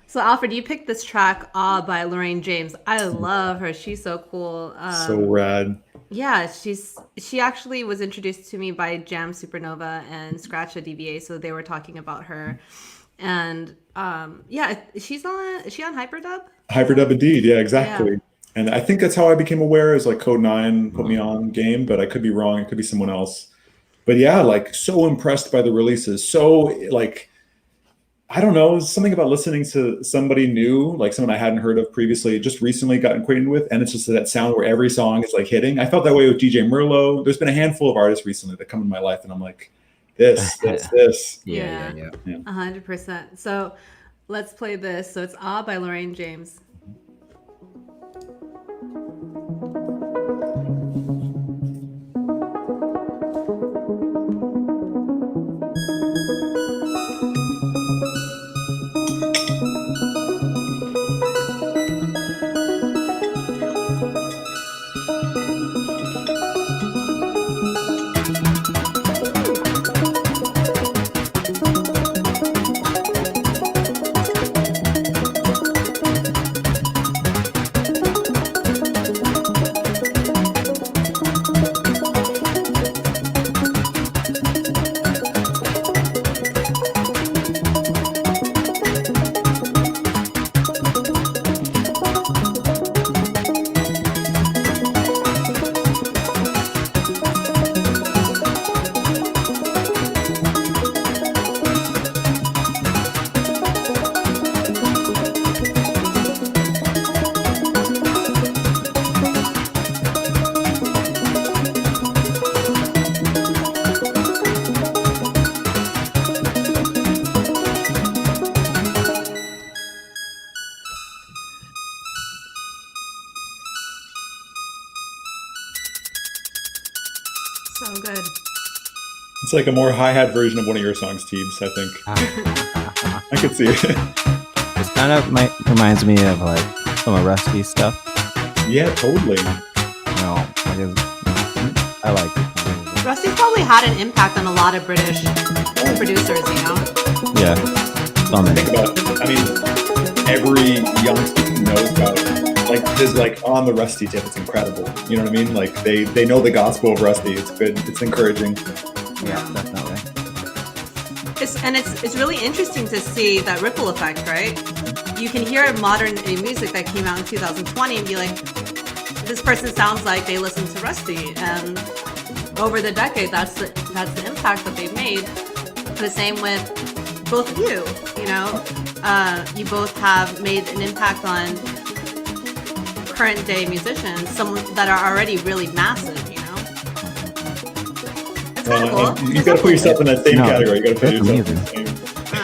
so Alfred, you picked this track by Lorraine James. I love her. She's so cool. So rad. Yeah, she actually was introduced to me by Jam Supernova and Scratch a DBA, so they were talking about her. And is she on Hyperdub? Hyperdub indeed, yeah, exactly. Yeah. And I think that's how I became aware, is like Code 9 put me on game, but I could be wrong, it could be someone else. But yeah, like so impressed by the releases. So like, I don't know, something about listening to somebody new, like someone I hadn't heard of previously, just recently got acquainted with, and it's just that sound where every song is like hitting. I felt that way with DJ Merlot. There's been a handful of artists recently that come in my life, and I'm like, this. Yeah. 100%. So let's play this. So it's by Lorraine James. So good. It's like a more hi-hat version of one of your songs, Teebs, I think. I could see it. It kind of reminds me of like some of Rusty's stuff. Yeah, totally. I like it. Rusty's probably had an impact on a lot of British producers, Yeah. So many. Think about it. I mean, every young student knows about it. Like, there's like on the Rusty tip, it's incredible. You know what I mean? Like they know the gospel of Rusty. It's good. It's encouraging. Yeah, definitely. It's really interesting to see that ripple effect, right? You can hear modern music that came out in 2020 and be like, this person sounds like they listen to Rusty, and over the decade, that's the impact that they've made. The same with both of you. You both have made an impact on current day musicians, some that are already really massive. It's kind of cool. You got to put yourself in that same category. You got to put that's yourself in amazing. the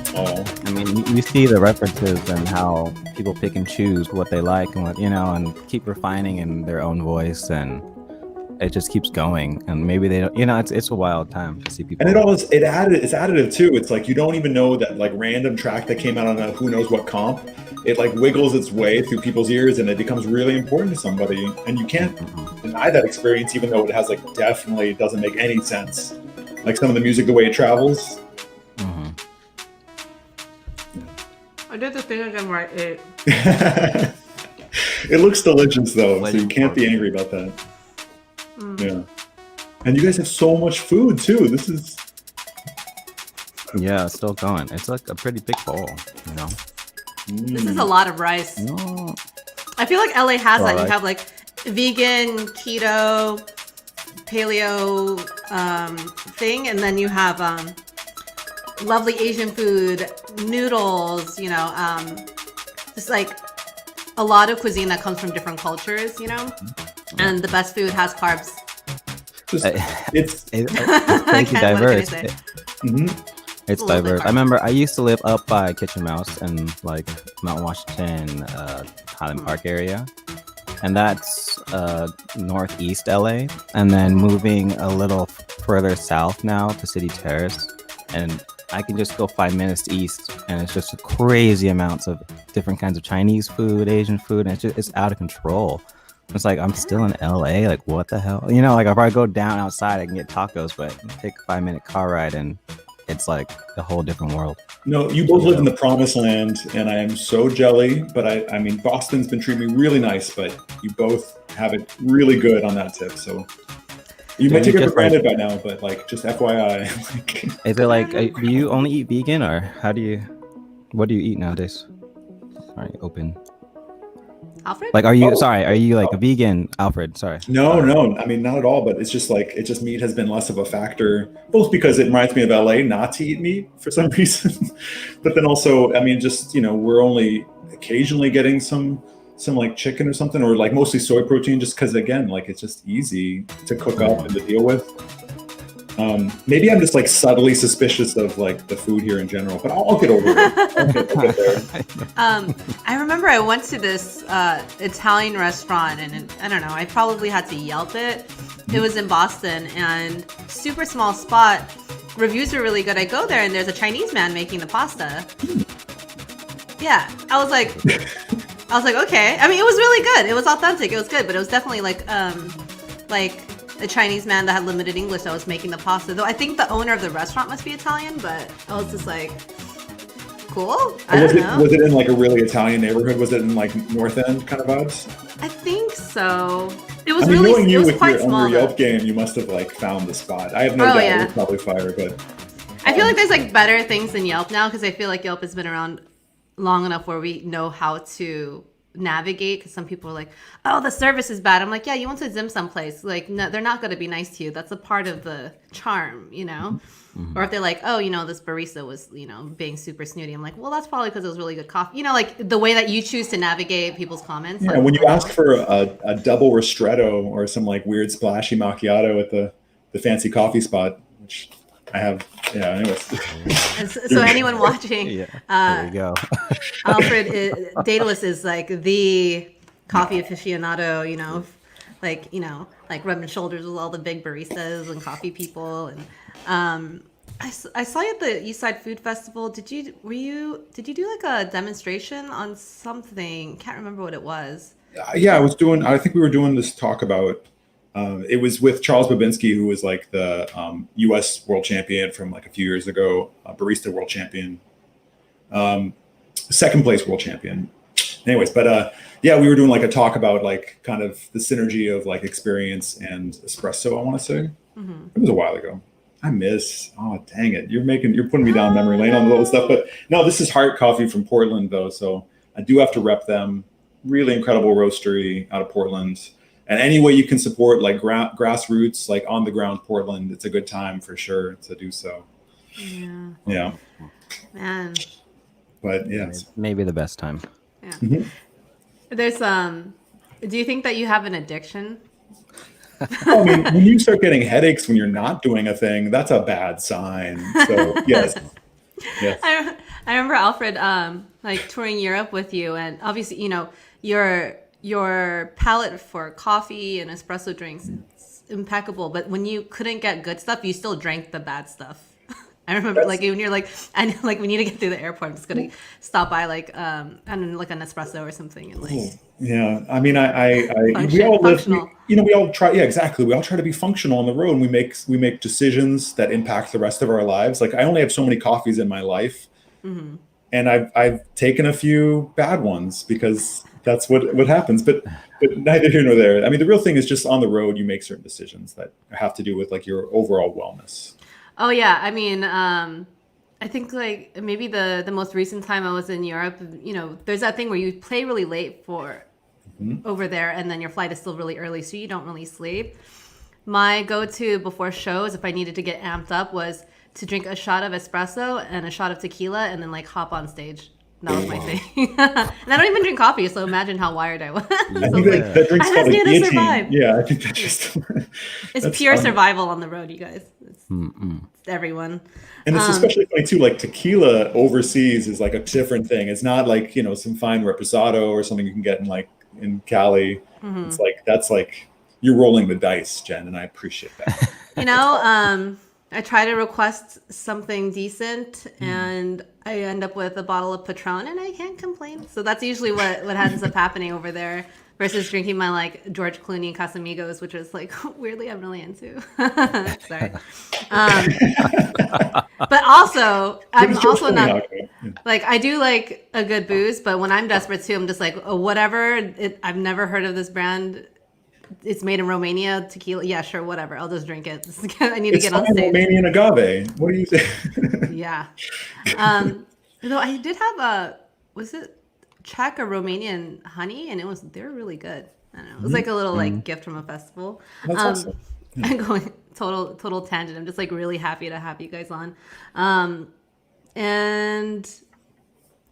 same. Oh. I mean, you see the references and how people pick and choose what they like and what, and keep refining in their own voice, and it just keeps going. And maybe they don't, it's a wild time to see people. And it's additive too. It's like you don't even know that like random track that came out on a who knows what comp. It like wiggles its way through people's ears and it becomes really important to somebody. And you can't deny that experience, even though it has like definitely doesn't make any sense. Like some of the music, the way it travels. I did the thing again where I ate. It looks delicious though, so you can't be angry about that. Yeah. And you guys have so much food too. This is Yeah, it's still going. It's like a pretty big bowl, This is a lot of rice. No. I feel like LA has that. Alright. You have like vegan, keto, paleo thing, and then you have lovely Asian food, noodles, just like a lot of cuisine that comes from different cultures, and the best food has carbs. it's crazy diverse. It's A little bit diverse. hard. I remember I used to live up by Kitchen Mouse in like Mount Washington, Highland Park area. And that's northeast LA. And then moving a little further south now to City Terrace. And I can just go 5 minutes east and it's just crazy amounts of different kinds of Chinese food, Asian food. And it's out of control. It's like, I'm still in LA. Like, what the hell? Like if I go down outside, I can get tacos, but take a 5-minute car ride and it's like a whole different world. No, you both live in the promised land, and I am so jelly. But I mean, Boston's been treating me really nice, but you both have it really good on that tip. So you might take it for granted by now, but like, just FYI. Is it like, do you only eat vegan, or what do you eat nowadays? Are you open? Alfred? Like, are you like a vegan, Alfred? Sorry. No, I mean, not at all. But it's just like, meat has been less of a factor, both because it reminds me of LA not to eat meat for some reason. But then also, I mean, just, we're only occasionally getting some like chicken or something, or like mostly soy protein, just because again, like it's just easy to cook up and to deal with. Maybe I'm just like subtly suspicious of like the food here in general, but I'll get over it. I'll get there. I remember I went to this Italian restaurant, and I don't know, I probably had to Yelp it. It was in Boston, and super small spot. Reviews are really good. I go there, and there's a Chinese man making the pasta. Yeah, I was like, okay. I mean, it was really good. It was authentic. It was good, but it was definitely like a Chinese man that had limited English that was making the pasta. Though I think the owner of the restaurant must be Italian, but I was just like, cool. I don't know. Was it in like a really Italian neighborhood? Was it in like North End kind of vibes? I think so. It was knowing really. you It was with quite your small. under Though. Yelp game, you must have like found the spot. I have no doubt it was probably fire, but I feel like there's like better things than Yelp now, because I feel like Yelp has been around long enough where we know how to navigate, because some people are like, oh, the service is bad. I'm like, yeah, you went to dim sum place, like, no, they're not going to be nice to you. That's a part of the charm, or if they're like, oh, this barista was being super snooty, I'm like, well, that's probably because it was really good coffee, like the way that you choose to navigate people's comments. yeah, like, when you ask for a double ristretto or some like weird splashy macchiato at the fancy coffee spot, which I have, anyways. And so anyone watching, there you go. Alfred Daedelus is like the coffee aficionado, like like rubbing shoulders with all the big baristas and coffee people. And I saw you at the Eastside Food Festival. Did you do like a demonstration on something? Can't remember what it was. Yeah, I think we were doing this talk about. It was with Charles Babinski, who was like the U.S. world champion from like a few years ago, barista world champion, second place world champion. Anyways, but yeah, we were doing like a talk about like kind of the synergy of like experience and espresso. I want to say it was a while ago. Oh dang it! You're putting me down memory lane on the little stuff. But no, this is Heart Coffee from Portland though, so I do have to rep them. Really incredible roastery out of Portland. And any way you can support like grassroots, like on the ground Portland, it's a good time for sure to do so. Yeah. Man. But yeah, maybe the best time. Yeah. There's do you think that you have an addiction? I mean, when you start getting headaches when you're not doing a thing, that's a bad sign. So yes. I remember Alfred like touring Europe with you, and obviously, your palate for coffee and espresso drinks is impeccable. But when you couldn't get good stuff, you still drank the bad stuff. I remember like when you're like, I know, like we need to get through the airport. I'm just gonna stop by like I don't know, like an espresso or something, and like. Yeah, I mean, we all live. We all try. Yeah, exactly. We all try to be functional on the road, and we make decisions that impact the rest of our lives. Like I only have so many coffees in my life, and I've taken a few bad ones because that's what happens. But neither here nor there. I mean, the real thing is just on the road, you make certain decisions that have to do with like your overall wellness. Oh yeah, I mean, I think like maybe the most recent time I was in Europe, there's that thing where you play really late for over there, and then your flight is still really early, so you don't really sleep. My go-to before shows, if I needed to get amped up, was to drink a shot of espresso and a shot of tequila, and then like hop on stage. That was my thing. And I don't even drink coffee, so imagine how wired I was. I think that drink's called a guillotine. Yeah, I think that's just. It's pure survival on the road, you guys. It's everyone. And it's especially funny too. Like tequila overseas is like a different thing. It's not like some fine reposado or something you can get in Cali. It's like that's like you're rolling the dice, Jen, and I appreciate that. I try to request something decent, and I end up with a bottle of Patron, and I can't complain. So that's usually what ends up happening over there, versus drinking my like George Clooney Casamigos, which is like weirdly I'm really into. Sorry. But also, I'm also not like I do like a good booze, but when I'm desperate too, I'm just like, oh, whatever. I've never heard of this brand. It's made in Romania, tequila. Yeah, sure, whatever. I'll just drink it. I need to get on stage. Romanian agave. What do you say? Yeah. Though I did have was it Czech or Romanian honey, and they're really good. I don't know. It was like a little like gift from a festival. That's awesome. Yeah. I'm going total tangent. I'm just like really happy to have you guys on. And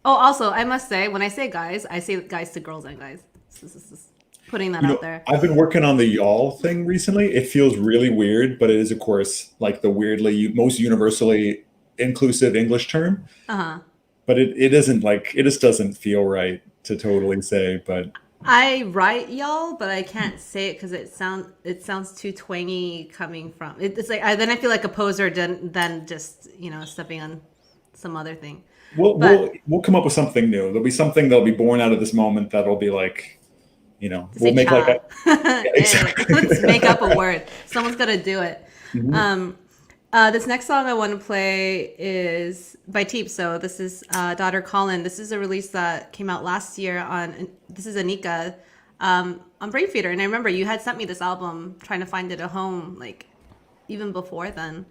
also I must say, when I say guys, I say guys to girls and guys. This is putting that out there. I've been working on the y'all thing recently. It feels really weird, but it is, of course, like the weirdly most universally inclusive English term. But it isn't like it just doesn't feel right to totally say. But I write y'all, but I can't say it because it sounds too twangy coming from. It's like then I feel like a poser than just stepping on some other thing. We'll come up with something new. There'll be something that'll be born out of this moment that'll be like. We'll make chow. Like a exactly. Let's make up a word. Someone's got to do it. This next song I want to play is by TEEBS. So this is Daughter Colin. This is a release that came out last year this is Anika on Brave Feeder. And I remember you had sent me this album, trying to find it a home, like even before then.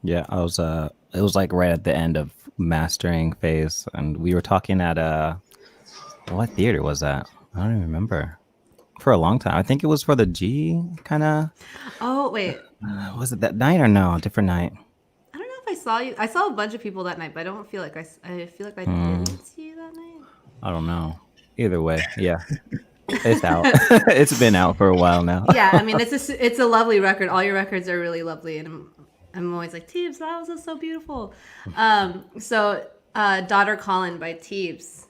Yeah, I was. It was like right at the end of mastering phase, and we were talking at what theater was that? I don't even remember. For a long time. I think it was for the G kind of. Oh, wait. Was it that night or no? Different night. I don't know if I saw you. I saw a bunch of people that night, but I don't feel like I feel like I didn't see you that night. I don't know. Either way, yeah. It's out. It's been out for a while now. Yeah, I mean, it's a lovely record. All your records are really lovely, and I'm always like, TEEBS, that was so beautiful. So Daughter Colin by TEEBS.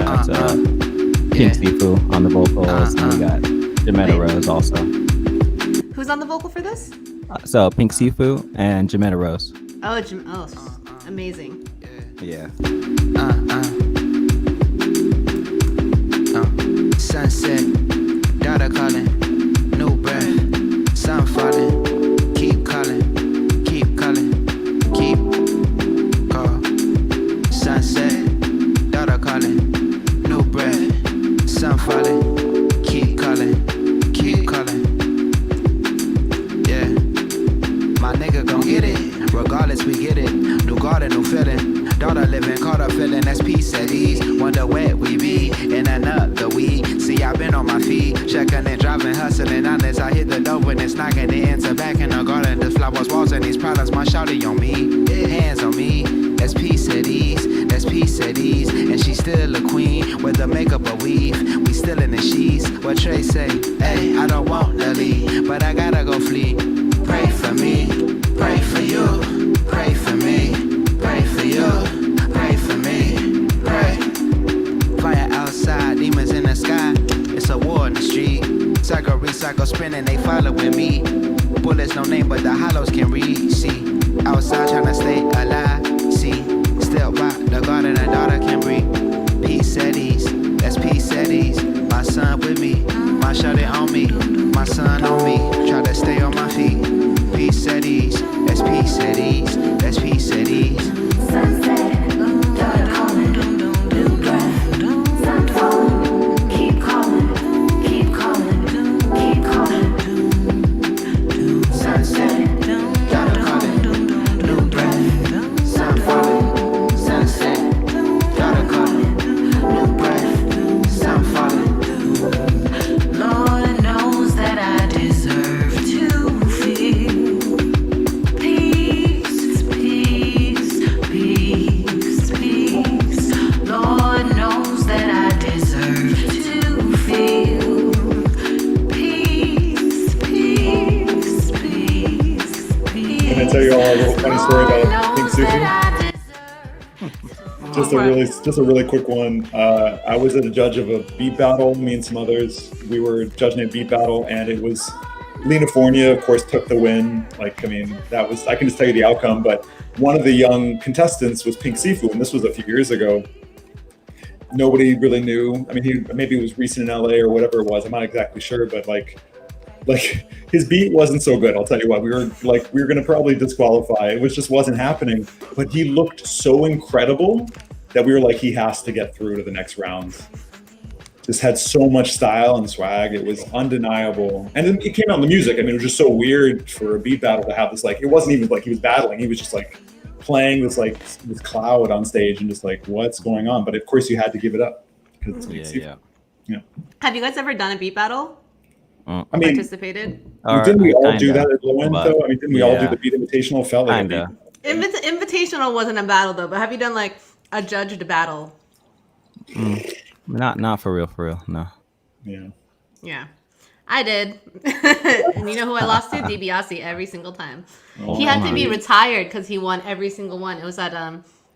got Pink Sifu on the vocals, and we got Jametta Rose also. Who's on the vocal for this? So Pink Sifu and Jametta Rose. Amazing. Yeah. Sunset, daughter calling, new breath, sun falling, keep calling, keep calling, keep call. Sunset, daughter calling, new breath, sun falling, keep calling, keep calling. Yeah, my nigga gon' get it, regardless we get it. New garden, new feeling. Daughter living, caught up feeling, that's peace at ease. Wonder where we be, in another week. See, I've been on my feet, checking and driving, hustling. Honest, I hit the door when it's knocking. The enter back in the garden, the flowers, walls, and these products. My shawty on me, hands on me. That's peace at ease, that's peace at ease. And she's still a queen, with the makeup or weave. We still in the sheets. What Trey say? Hey, I don't want to leave, but I gotta go flee. Pray for me, pray for you, pray for me, pray for you, pray for me, pray. Fire outside, demons in the sky. It's a war in the street. Cycle, recycle, spinning, they following me. Bullets, no name, but the hollows can read. See, outside trying to stay alive. See, still by the garden, a daughter can breathe. Peace at ease, that's peace at ease. My son with me, my shawty on me, my son on me. Try to stay on my feet. Peace at ease, that's peace at ease, that's peace at ease. Sunset, daughter calling, new breath, sun falling, keep calling, keep calling, keep calling. Sunset, daughter calling, new breath, sun falling. Sunset, daughter calling, new breath, sun falling. Lord knows that I deserve to feel peace, peace, peace, peace. Lord knows that I deserve to feel peace, peace, peace, peace. Can I tell you all a little funny story about Pink Sifu? Just a really quick one. I was at a judge of a beat battle. Me and some others, we were judging a beat battle, and it was California, of course, took the win. Like, I mean, that was, I can just tell you the outcome. But one of the young contestants was Pink Sifu, and this was a few years ago. Nobody really knew. I mean, maybe it was recent in LA or whatever it was. I'm not exactly sure, but like his beat wasn't so good. I'll tell you what. We were going to probably disqualify. It just wasn't happening. But he looked so incredible that we were like, he has to get through to the next round. Just had so much style and swag. It was undeniable. And then it came out in the music. I mean, it was just so weird for a beat battle to have this, like, it wasn't even like he was battling. He was just like playing this cloud on stage and just like, what's going on? But of course you had to give it up. Yeah. Have you guys ever done a beat battle? I mean, Participated? didn't we all Kinda, do that at low end but- though? I mean, didn't we all do the beat invitational? Felt like Kinda. Invitational wasn't a battle though, but have you done like a judged battle? Not for real, no. Yeah. Yeah, I did. And you know who I lost to? DiBiase every single time. He had to be retired because he won every single one. It was at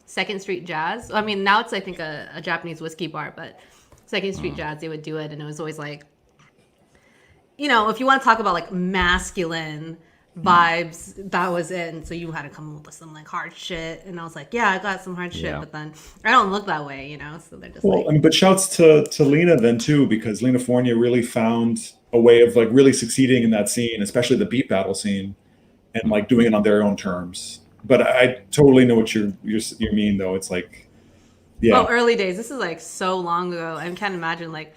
Second Street Jazz. I mean, now it's I think a Japanese whiskey bar, but Second Street Jazz, they would do it, and it was always like, you know, if you want to talk about like masculine vibes, that was it. And so you had to come up with some like hard shit. And I was like, yeah, I got some hard shit, but then I don't look that way, you know? So they're just Well, I mean, but shouts to Lena then too, because Lena Fornia really found a way of like really succeeding in that scene, especially the beat battle scene, and like doing it on their own terms. But I totally know what you mean though. It's like, yeah. Oh, early days. This is like so long ago. I can't imagine like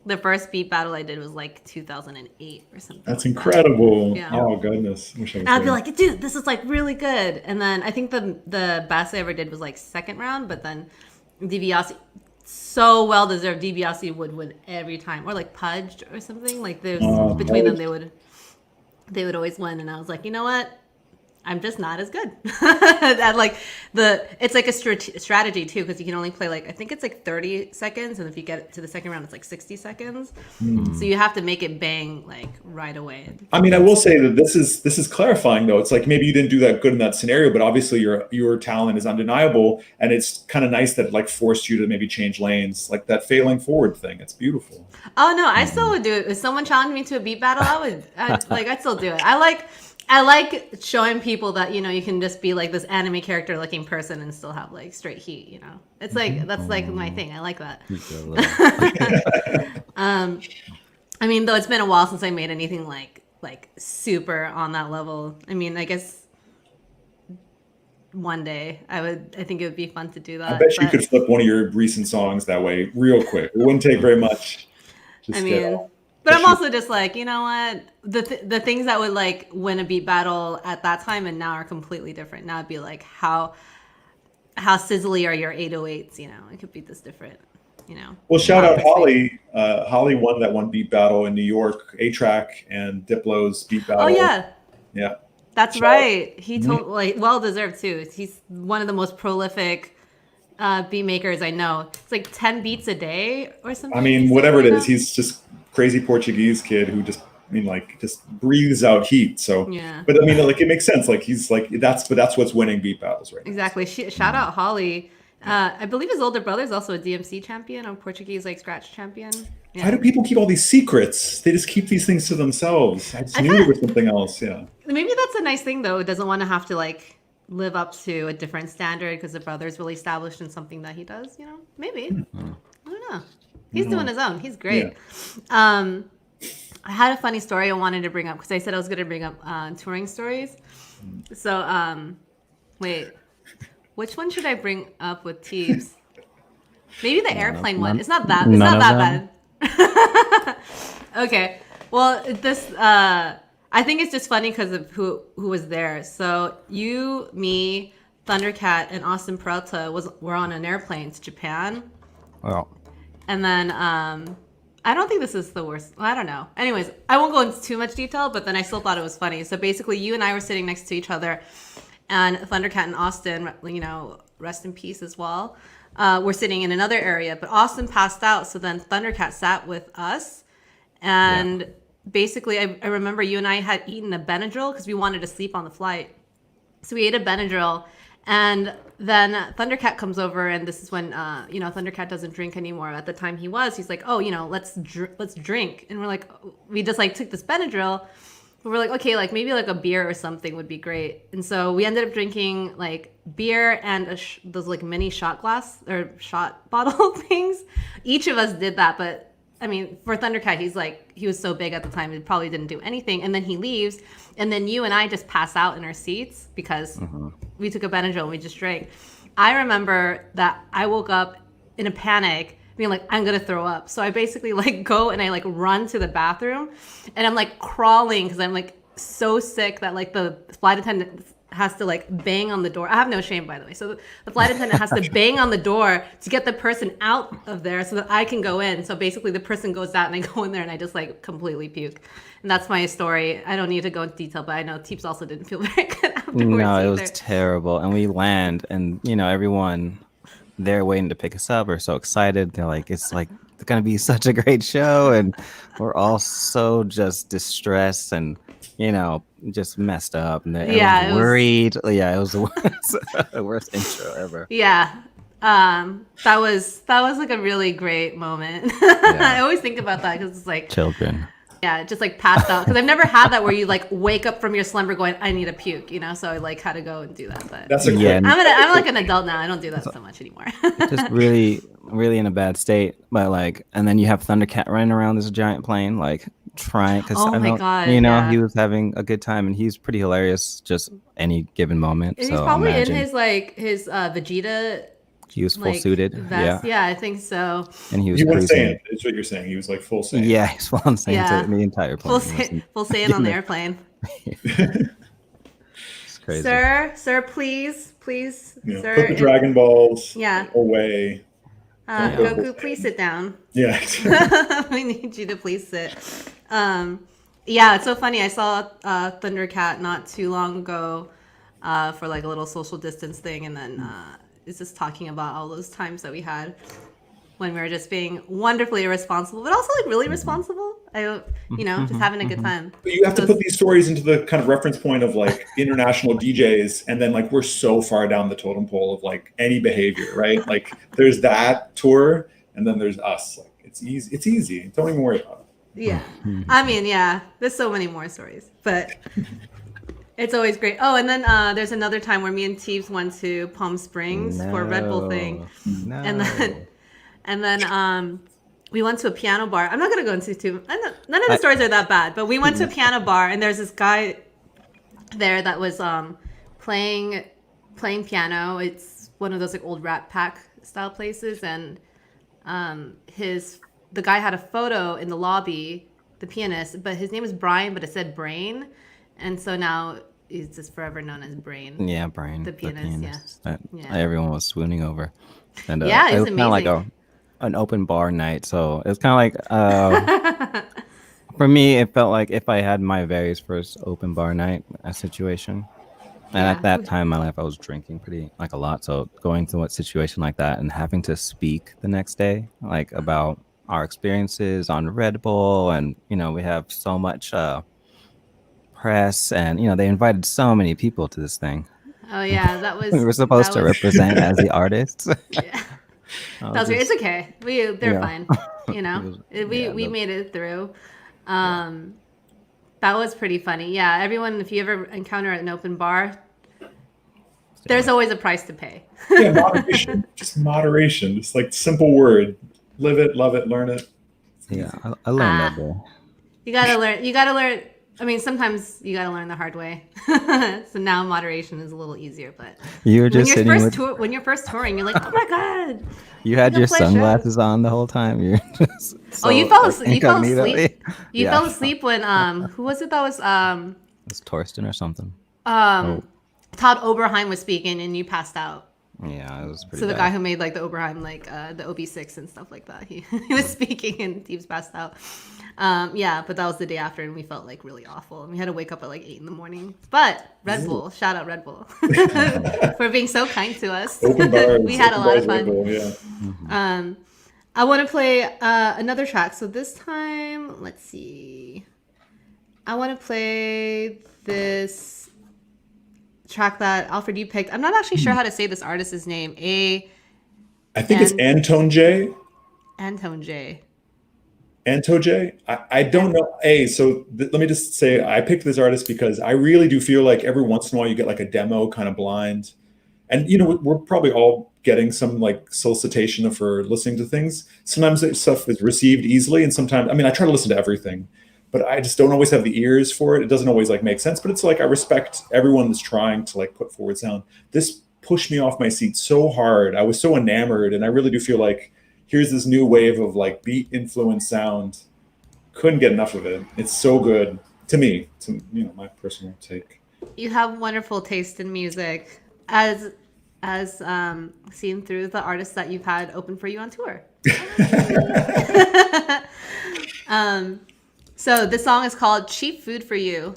the first beat battle I did was like 2008 or something. That's incredible. Yeah. Oh goodness. Wish I was I'd there. be like, dude, this is like really good. And then I think the best I ever did was like second round, but then DiBiase, so well deserved. DiBiase would win every time, or like Pudge or something. Like there's between them, they would always win. And I was like, you know what? I'm just not as good. At like it's like a strategy too, because you can only play like, I think it's like 30 seconds, and if you get to the second round, it's like 60 seconds. So you have to make it bang like right away. I mean, I will say that this is clarifying though. It's like maybe you didn't do that good in that scenario, but obviously your talent is undeniable, and it's kind of nice that it like forced you to maybe change lanes, like that failing forward thing. It's beautiful. Oh no, I still would do it. If someone challenged me to a beat battle, I'd still do it. I like showing people that, you know, you can just be like this anime character looking person and still have like straight heat, you know. It's like that's like my thing. I like that. I mean, though it's been a while since I made anything like super on that level. I mean, I guess one day I think it would be fun to do that. I bet you could flip one of your recent songs that way real quick. It wouldn't take very much. I mean, but I'm also just like, you know what? The things that would like win a beat battle at that time and now are completely different. Now it'd be like how sizzly are your 808s? You know, it could be this different. You know. Well, shout out Holly. Holly won that one beat battle in New York. A-Track and Diplo's beat battle. Oh yeah. Yeah. That's right. He told like well deserved too. He's one of the most prolific beat makers I know. It's like 10 beats a day or something. I mean, whatever it is, he's just crazy Portuguese kid who just, I mean, like just breathes out heat. So, yeah. But I mean, like it makes sense. Like he's like that's what's winning beat battles right now. Exactly. Shout out Holly. I believe his older brother is also a DMC champion, a Portuguese like scratch champion. Yeah. Why do people keep all these secrets? They just keep these things to themselves. I just knew there was something else. Yeah. Maybe that's a nice thing though. It doesn't want to have to like live up to a different standard because the brother's really established in something that he does. You know, maybe. I don't know. He's doing his own. He's great. Yeah. I had a funny story I wanted to bring up because I said I was going to bring up touring stories. So, wait, which one should I bring up with TEEBS? Maybe the airplane one. It's not that. It's not that bad. Okay. Well, this I think it's just funny because of who was there. So you, me, Thundercat, and Austin Peralta were on an airplane to Japan. Oh. And then I don't think this is the worst. Well, I don't know. Anyways, I won't go into too much detail, but then I still thought it was funny. So basically, you and I were sitting next to each other, and Thundercat and Austin, you know, rest in peace as well, were sitting in another area. But Austin passed out, so then Thundercat sat with us. And basically, I remember you and I had eaten a Benadryl because we wanted to sleep on the flight. So we ate a Benadryl. And then Thundercat comes over, and this is when you know, Thundercat doesn't drink anymore. At the time he was, he's like, oh, you know, let's drink. And we're like, we just like took this Benadryl, but we're like, okay, like maybe like a beer or something would be great. And so we ended up drinking like beer and those like mini shot glass or shot bottle things. Each of us did that, but I mean, for Thundercat, he was so big at the time, he probably didn't do anything. And then he leaves, and then you and I just pass out in our seats because we took a Benadryl and we just drank. I remember that I woke up in a panic, being like, I'm gonna throw up. So I basically like go and I like run to the bathroom, and I'm like crawling because I'm like so sick that like the flight attendant has to like bang on the door. I have no shame, by the way. So the flight attendant has to bang on the door to get the person out of there so that I can go in. So basically the person goes out and I go in there and I just like completely puke. And that's my story. I don't need to go into detail, but I know TEEBS also didn't feel very good afterwards. No, it either. was terrible. And we land, and you know, everyone there waiting to pick us up are so excited. They're like, it's gonna be such a great show, and we're all so just distressed and, you know, just messed up, and it was worried. Yeah, it was the worst intro ever. Yeah. That was like a really great moment. I always think about that because it's like children. Yeah, just like passed out because I've never had that where you like wake up from your slumber going, I need a puke, you know. So I like had to go and do that. But That's a Yeah. I'm like an adult now. I don't do that so much anymore. Just really, really in a bad state. But like, and then you have Thundercat running around this giant plane, like trying. Cause Oh I my know, God, you know, yeah. he was having a good time, and he's pretty hilarious. Just any given moment. He's So probably imagine. in his Vegeta He was full like suited. vest. Yeah, I think so. And he was You weren't cruising. saying it's what you're saying. He was like full saying. Yeah, he's full on saying Yeah. to the entire plane. Full Saiyan on the airplane. It's crazy. Sir, please, Yeah, sir. put the Dragon Balls Yeah. away. Goku, please sit down. Yeah. We need you to please sit. Yeah, it's so funny. I saw Thundercat not too long ago. for like a little social distance thing, and then it's just talking about all those times that we had when we were just being wonderfully irresponsible, but also like really responsible. Just having a good time. But you have to put these stories into the kind of reference point of like international DJs, and then like we're so far down the totem pole of like any behavior, right? Like there's that tour, and then there's us. Like it's easy. It's easy. Don't even worry about it. Yeah. I mean, yeah, there's so many more stories, but it's always great. Oh, and then there's another time where me and TEEBS went to Palm Springs for a Red Bull thing. No. And then we went to a piano bar. I'm not going to go into too none of the stories are that bad, but we went to a piano bar, and there's this guy there that was playing piano. It's one of those like old Rat Pack style places, and the guy had a photo in the lobby, the pianist, but his name was Brian, but it said Brain, and so now he's just forever known as Brain. Yeah, Brian, the pianist. that Yeah. everyone was swooning over. And Yeah, it he's was kind of like amazing. an open bar night, so it's kind of like for me, it felt like if I had my very first open bar night situation. And Yeah. at that time in my life, I was drinking pretty like a lot. So going to a situation like that and having to speak the next day, like about our experiences on Red Bull, and we have so much press, and they invited so many people to this thing. Oh yeah, that was. We were supposed to that was- represent as the artists. Yeah. I That was was it's okay. They're Yeah. fine. We the- made it through. That was pretty funny. Yeah, everyone, if you ever encounter an open bar, there's always a price to pay. Yeah, moderation. Just moderation. Just like simple word. Live it, love it, learn it. Yeah, I learned that day. You gotta learn. I mean, sometimes you gotta learn the hard way. So now moderation is a little easier, but You were when just you're sitting first with. when you're first touring, you're like, oh my god. You had Go your play shows. sunglasses on the whole time. You're just. Oh, you so, fell like, asleep. You fell incognito-y. asleep. You Yeah. fell asleep when who was it that was It's Torsten or something. Todd Oberheim was speaking and you passed out. Yeah, it was pretty. So the bad. guy who made like the Oberheim, like the OB6 and stuff like that, he was speaking and TEEBS passed out. Yeah, but that was the day after, and we felt like really awful, and we had to wake up at like 8 a.m. But Red Bull, shout out Red Bull for being so kind to us. Open bars. We had a open lot of bars, Red fun. Bull, yeah. I want to play another track. So this time, let's see. I want to play this track that Alfred you picked. I'm not actually sure how to say this artist's name. I think it's Antone J. Antone J. Anto J. I don't know. So let me just say, I picked this artist because I really do feel like every once in a while you get like a demo kind of blind. And, we're probably all getting some like solicitation for listening to things. Sometimes that stuff is received easily. And sometimes, I try to listen to everything, but I just don't always have the ears for it. It doesn't always like make sense, but it's like, I respect everyone that's trying to like put forward sound. This pushed me off my seat so hard. I was so enamored. And I really do feel like here's this new wave of like beat influenced sound. Couldn't get enough of it. It's so good to me, to my personal take. You have wonderful taste in music, as seen through the artists that you've had open for you on tour. So this song is called "Cheap Food for You."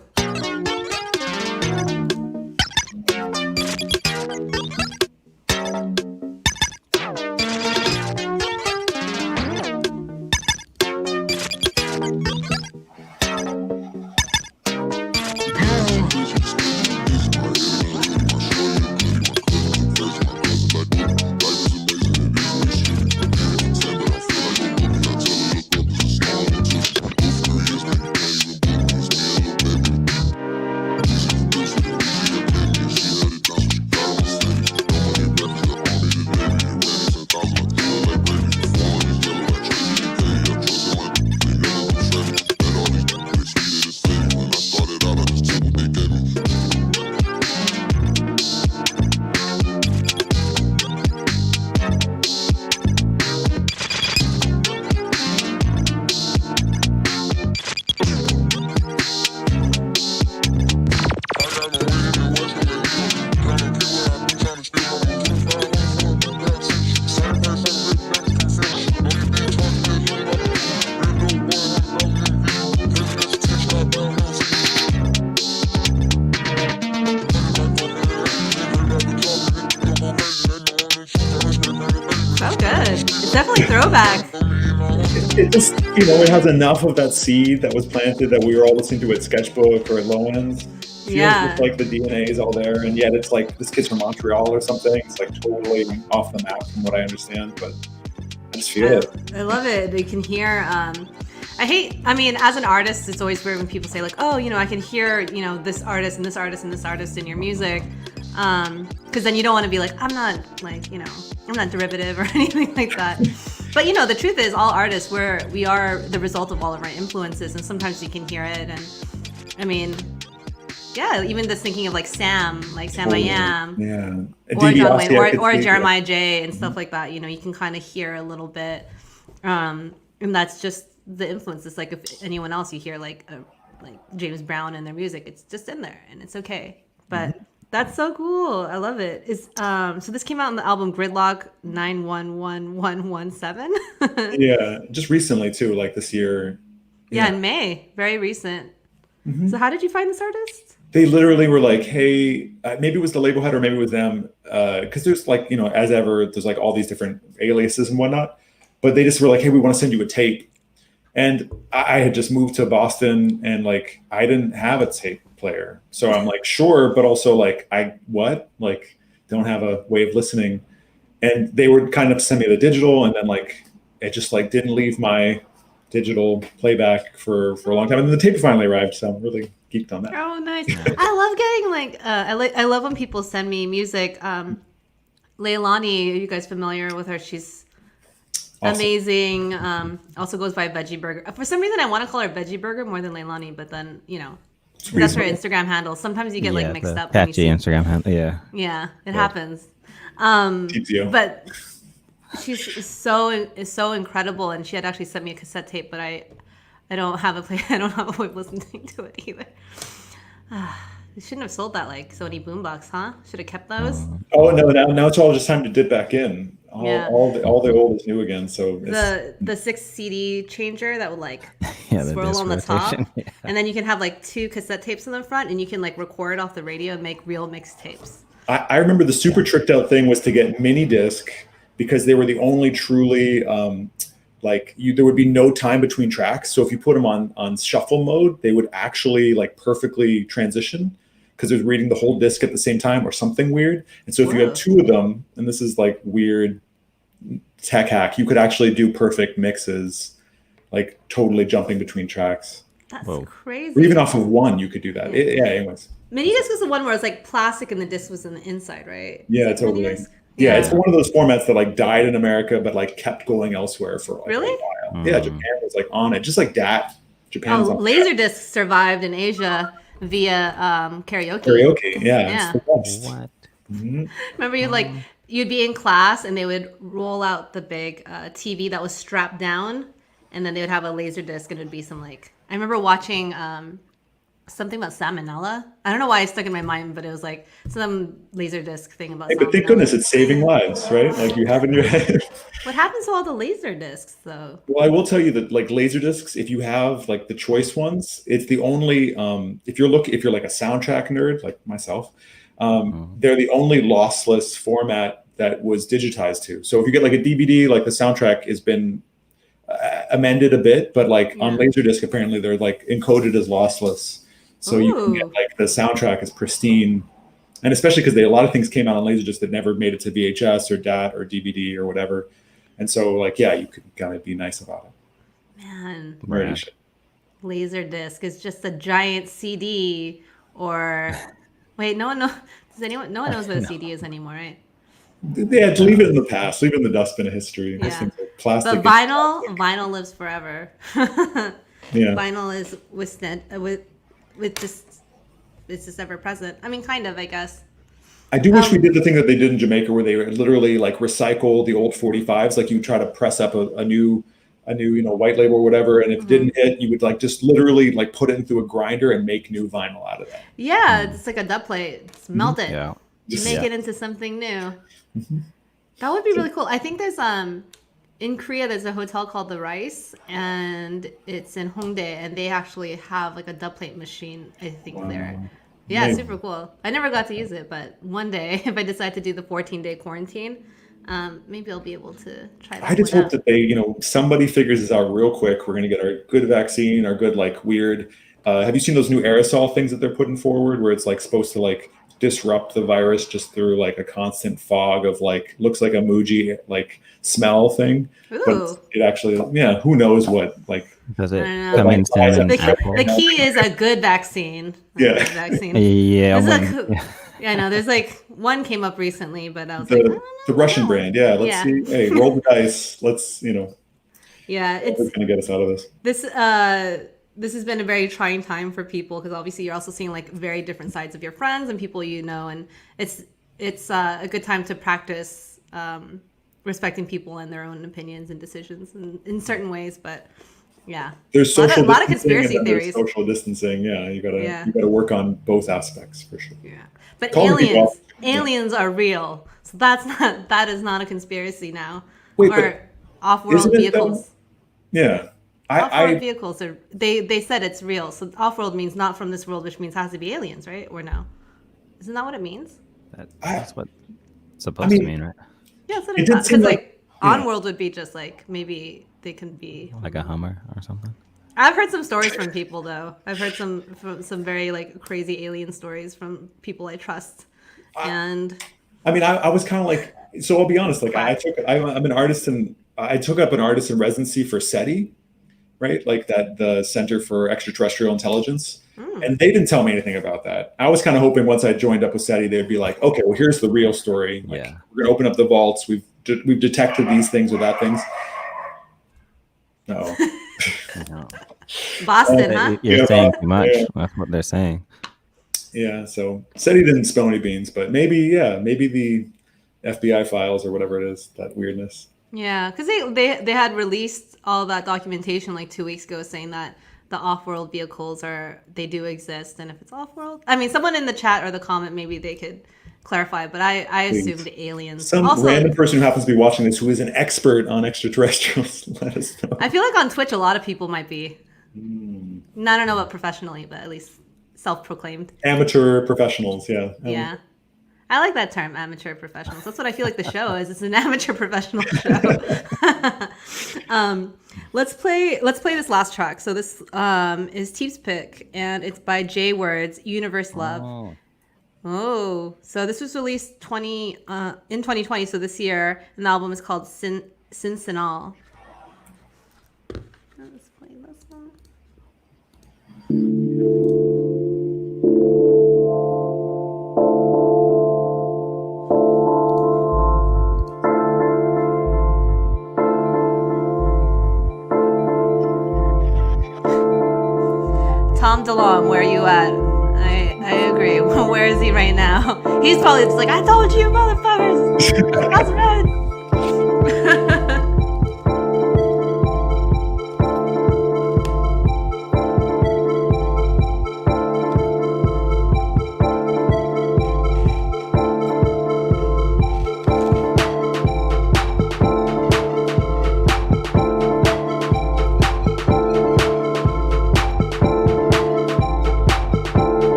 definitely throwback. It just, it has enough of that seed that was planted that we were all listening to at Sketchbook or at Lowen's. Feels Yeah. just like the DNA is all there, and yet it's like this kid's from Montreal or something. It's like totally off the map from what I understand, but I just feel it. I love it. You can hear. I mean, as an artist, it's always weird when people say like, "Oh, I can hear, this artist and this artist and this artist in your music," because then you don't want to be like, "I'm not like, I'm not derivative or anything like that." But the truth is, all artists, we are the result of all of our influences, and sometimes you can hear it. And I mean, yeah, even just thinking of like Sam I Am, Yeah. or John DiBiase, Wayne, I could or see, Jeremiah J. and stuff like that. You can kind of hear a little bit, and that's just the influence. It's like if anyone else you hear like James Brown and their music, it's just in there and it's okay. But that's so cool. I love it. So this came out on the album Gridlock 911117. Yeah, just recently too, like this year. Yeah, in May, very recent. So how did you find this artist? They literally were like, hey, maybe it was the label head or maybe it was them, because there's like, as ever, there's like all these different aliases and whatnot, but they just were like, hey, we want to send you a tape. And I had just moved to Boston and like I didn't have a tape player, so I'm like, sure, but also like don't have a way of listening. And they would kind of send me the digital, and then like it just like didn't leave my digital playback for a long time, and then the tape finally arrived, so I'm really geeked on that. Oh, nice. I love getting like I love when people send me music. Leilani, are you guys familiar with her? She's Awesome. amazing. Also goes by Veggie Burger. For some reason, I want to call her Veggie Burger more than Leilani, but then that's her Instagram handle. Sometimes you get like mixed up. When you Catchy see... Instagram handle. Yeah. Yeah, it happens. But she's so incredible, and she had actually sent me a cassette tape, but I don't have a way of listening to it either. They shouldn't have sold that like Sony boombox, huh? Should have kept those. Oh no! Now it's all just time to dip back in. All the old is new again. So the 6 CD changer that would like Yeah, swirl on the top, yeah. and then you can have like 2 cassette tapes in the front, and you can like record off the radio and make real mixtapes. I remember the super tricked out thing was to get mini disc, because they were the only truly there would be no time between tracks. So if you put them on shuffle mode, they would actually like perfectly transition, because it was reading the whole disc at the same time or something weird. And so if you had 2 of them, and this is like weird tech hack, you could actually do perfect mixes, like totally jumping between tracks. That's crazy. Or even off of one, you could do that. Anyways. Mini disc was the one where it's like plastic and the disc was in the inside, right? Yeah, totally. Yeah, it's one of those formats that like died in America, but like kept going elsewhere for like a while. Yeah, Japan was like on it, just like DAT. Japan's on Laserdisc survived in Asia via karaoke. Karaoke, yeah. It's the best. What? Remember, you'd be in class and they would roll out the big TV that was strapped down, and then they would have a laser disc, and it'd be some like I remember watching something about salmonella. I don't know why it stuck in my mind, but it was like some laser disc thing about. Hey, but thank goodness it's saving lives, right? Like you have in your head. What happens to all the laser discs, though? Well, I will tell you that like laser discs, if you have like the choice ones, it's the only if you're like a soundtrack nerd like myself, they're the only lossless format that was digitized to. So if you get like a DVD, like the soundtrack has been amended a bit, but like on Laserdisc, apparently they're like encoded as lossless. So you can get like the soundtrack is pristine. And especially because a lot of things came out on Laserdisc that never made it to VHS or DAT or DVD or whatever. And so like, yeah, you could kind of be nice about it. Man, Laserdisc is just a giant CD or wait, no one knows what a CD is anymore, right? Yeah, to leave it in the past, leave it in the dustbin of history. Yeah. Like plastic. But vinyl lives forever. Yeah. Vinyl is it's just ever present. I mean, kind of, I guess. I do wish we did the thing that they did in Jamaica, where they literally like recycle the old 45s. Like you try to press up a new white label or whatever, and if it didn't hit, you would like just literally like put it into a grinder and make new vinyl out of that. Yeah, it's like a dub plate. It's melt it. Yeah. Make it into something new. That would be really cool. I think there's in Korea there's a hotel called the Rice, and it's in Hongdae, and they actually have like a dub plate machine, I think there. Yeah, Amazing. super cool. I never got to use it, but one day if I decide to do the 14-day quarantine, Maybe I'll be able to try that I just one hope out. that they, somebody figures this out real quick. We're going to get our good vaccine, our good, like, weird. Have you seen those new aerosol things that they're putting forward where it's like supposed to like disrupt the virus just through like a constant fog of like, looks like a Muji like smell thing. But Ooh. it actually, yeah, who knows what, like, Does it I don't know. come in cinnamon The, apple? the key is a good vaccine. A Yeah. good vaccine. Yeah, This is when- yeah, I know. There's like one came up recently, but I was like, I don't know the Russian about that brand. Yeah. Let's Yeah. see. Hey, roll the dice. Let's, one. Yeah, who's it's going to get us out of this? this has been a very trying time for people because obviously you're also seeing like very different sides of your friends and people and it's a good time to practice respecting people and their own opinions and decisions in certain ways. But yeah, There's a lot social of, lot of distancing and conspiracy then there's theories. social distancing. Yeah. You Yeah. gotta work on both aspects for sure. Yeah, but Calling people out. aliens are real, so that is not a conspiracy now. Wait, or but off-world isn't it, though? vehicles. Yeah. Off-world vehicles are they said it's real. So off-world means not from this world, which means has to be aliens, right? Or no? Isn't that what it means? that's what it's supposed to mean, mean, right? Yeah, that's what It I did thought. seem Because like- on-world would be just like maybe they can be. Like a Hummer or something. I've heard some stories from people though. I've heard some very like crazy alien stories from people I trust. And I mean, I was kind of like, so I'll be honest, like I'm an artist and I took up an artist in residency for SETI, right? Like the Center for Extraterrestrial Intelligence. And they didn't tell me anything about that. I was kind of hoping once I joined up with SETI, they'd be like, okay, well, here's the real story. Like, Yeah. we're going to open up the vaults. We've detected these things or that things. No. No. Boston, huh? You're Yeah. saying too much. Yeah. That's what they're saying. Yeah. So SETI didn't spill any beans, but maybe the FBI files or whatever it is, that weirdness. Yeah, because they had released all that documentation like 2 weeks ago saying that the off-world vehicles they do exist, and if it's off-world, I mean, someone in the chat or the comment maybe they could clarify, but I assumed aliens. Some Also, random person who happens to be watching this who is an expert on extraterrestrials, let us know. I feel like on Twitch a lot of people might be. Hmm. I don't know about professionally, but at least self-proclaimed. Amateur professionionals, yeah. Yeah. I like that term, amateur professionals. That's what I feel like the show is. It's an amateur professional show. Let's play this last track. So this is TEEBS' pick, and it's by J Words, Universe Love. Oh, so this was released in 2020, so this year, and the album is called Cincinal. Let's play this one. Tom DeLong, where are you at? I agree. Where is he right now? He's probably just like, I told you, motherfuckers. That's red.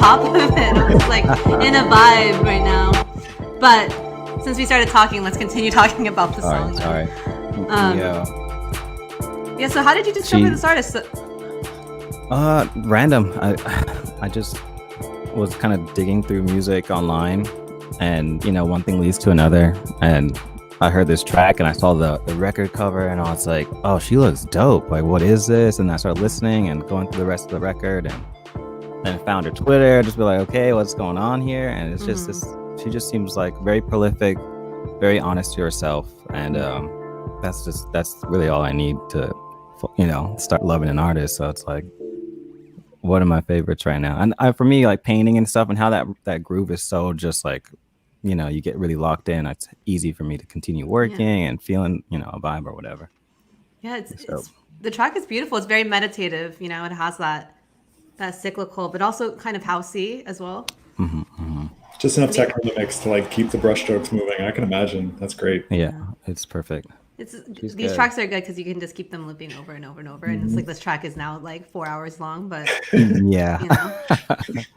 top of it. I'm just like in a vibe right now. But since we started talking, let's continue talking about the song. Sorry. Yeah, so how did you discover this artist? Random. I just was kind of digging through music online, and one thing leads to another, and I heard this track and I saw the record cover and I was like, oh, she looks dope. Like, what is this? And I started listening and going through the rest of the record, and then found her Twitter, just be like, okay, what's going on here? And it's just this, she just seems like very prolific, very honest to herself. And that's really all I need to, start loving an artist. So it's like, one of my favorites right now. And for me, like painting and stuff, and how that groove is so just like, you get really locked in. It's easy for me to continue working and feeling, a vibe or whatever. Yeah, it's the track is beautiful. It's very meditative. It has that cyclical, but also kind of housey as well. Just enough tech in the mix to like keep the brushstrokes moving. I can imagine. That's great. Yeah, it's perfect. These tracks are good because you can just keep them looping over and over and over. And it's like this track is now like 4 hours long, but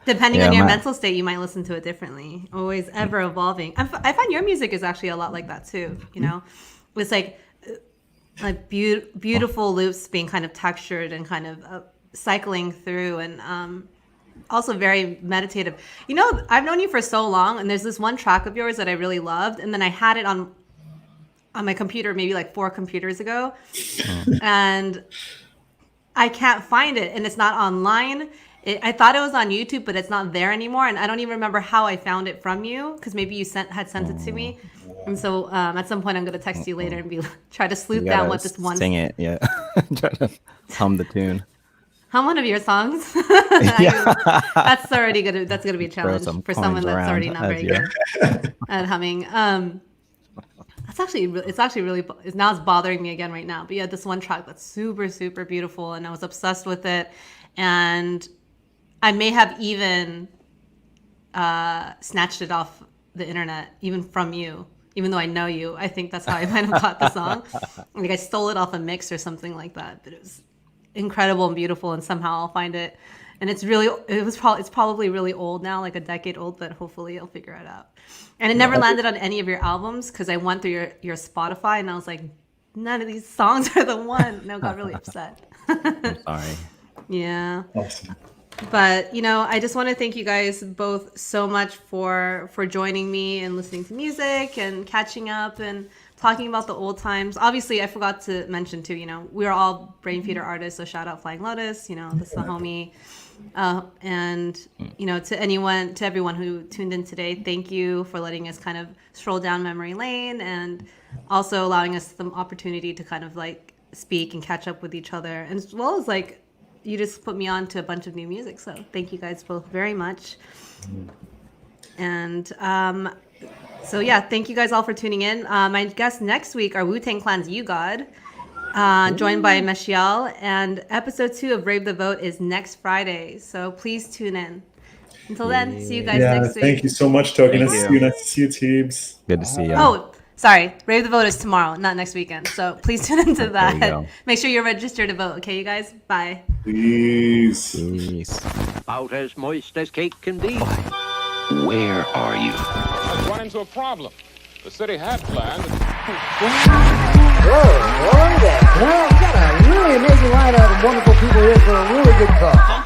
depending on your mental state, you might listen to it differently. Always ever evolving. I find your music is actually a lot like that too. It's like beautiful loops being kind of textured and kind of cycling through, and also very meditative. I've known you for so long, and there's this one track of yours that I really loved, and then I had it on my computer maybe like 4 computers ago, and I can't find it, and it's not online. I thought it was on YouTube, but it's not there anymore, and I don't even remember how I found it from you, because maybe you had sent it to me. And so at some point I'm going to text you later and try to sleuth down what this one. Sing it, yeah. Try to hum the tune. Hum one of your songs. That's already gonna. That's gonna be a challenge for someone that's already not very good at humming. It's actually really now it's bothering me again right now. But yeah, this one track that's super, super beautiful, and I was obsessed with it. And I may have even snatched it off the internet, even from you, even though I know you. I think that's how I might have got the song. Like I stole it off a mix or something like that. But it was incredible and beautiful, and somehow I'll find it. And it's probably really old now, like a decade old, but hopefully I'll figure it out. And it never landed on any of your albums, because I went through your Spotify and I was like, none of these songs are the one. And I got really upset. I'm sorry. Yeah. Awesome. But, I just want to thank you guys both so much for joining me and listening to music and catching up and talking about the old times. Obviously, I forgot to mention too, we're all Brain Feeder artists, so shout out Flying Lotus, this is the homie. And, to everyone who tuned in today, thank you for letting us kind of stroll down memory lane, and also allowing us some opportunity to kind of like speak and catch up with each other, and as well as like you just put me on to a bunch of new music. So thank you guys both very much. And so yeah, thank you guys all for tuning in. My guests next week are Wu-Tang Clan's You God, joined by Meshial, and episode 2 of Brave the Vote is next Friday. So please tune in. Until then, see you guys next week. Thank you so much, Toki. Nice to see you, TEEBS. Good to see you. Oh, sorry. Brave the Vote is tomorrow, not next weekend. So please tune into that. Make sure you're registered to vote. Okay, you guys? Bye. Peace. About as moist as cake can be. Where are you? I've run into a problem. The city had planned. Whoa, boy, you got a really amazing lineup of wonderful people here for a really good cause.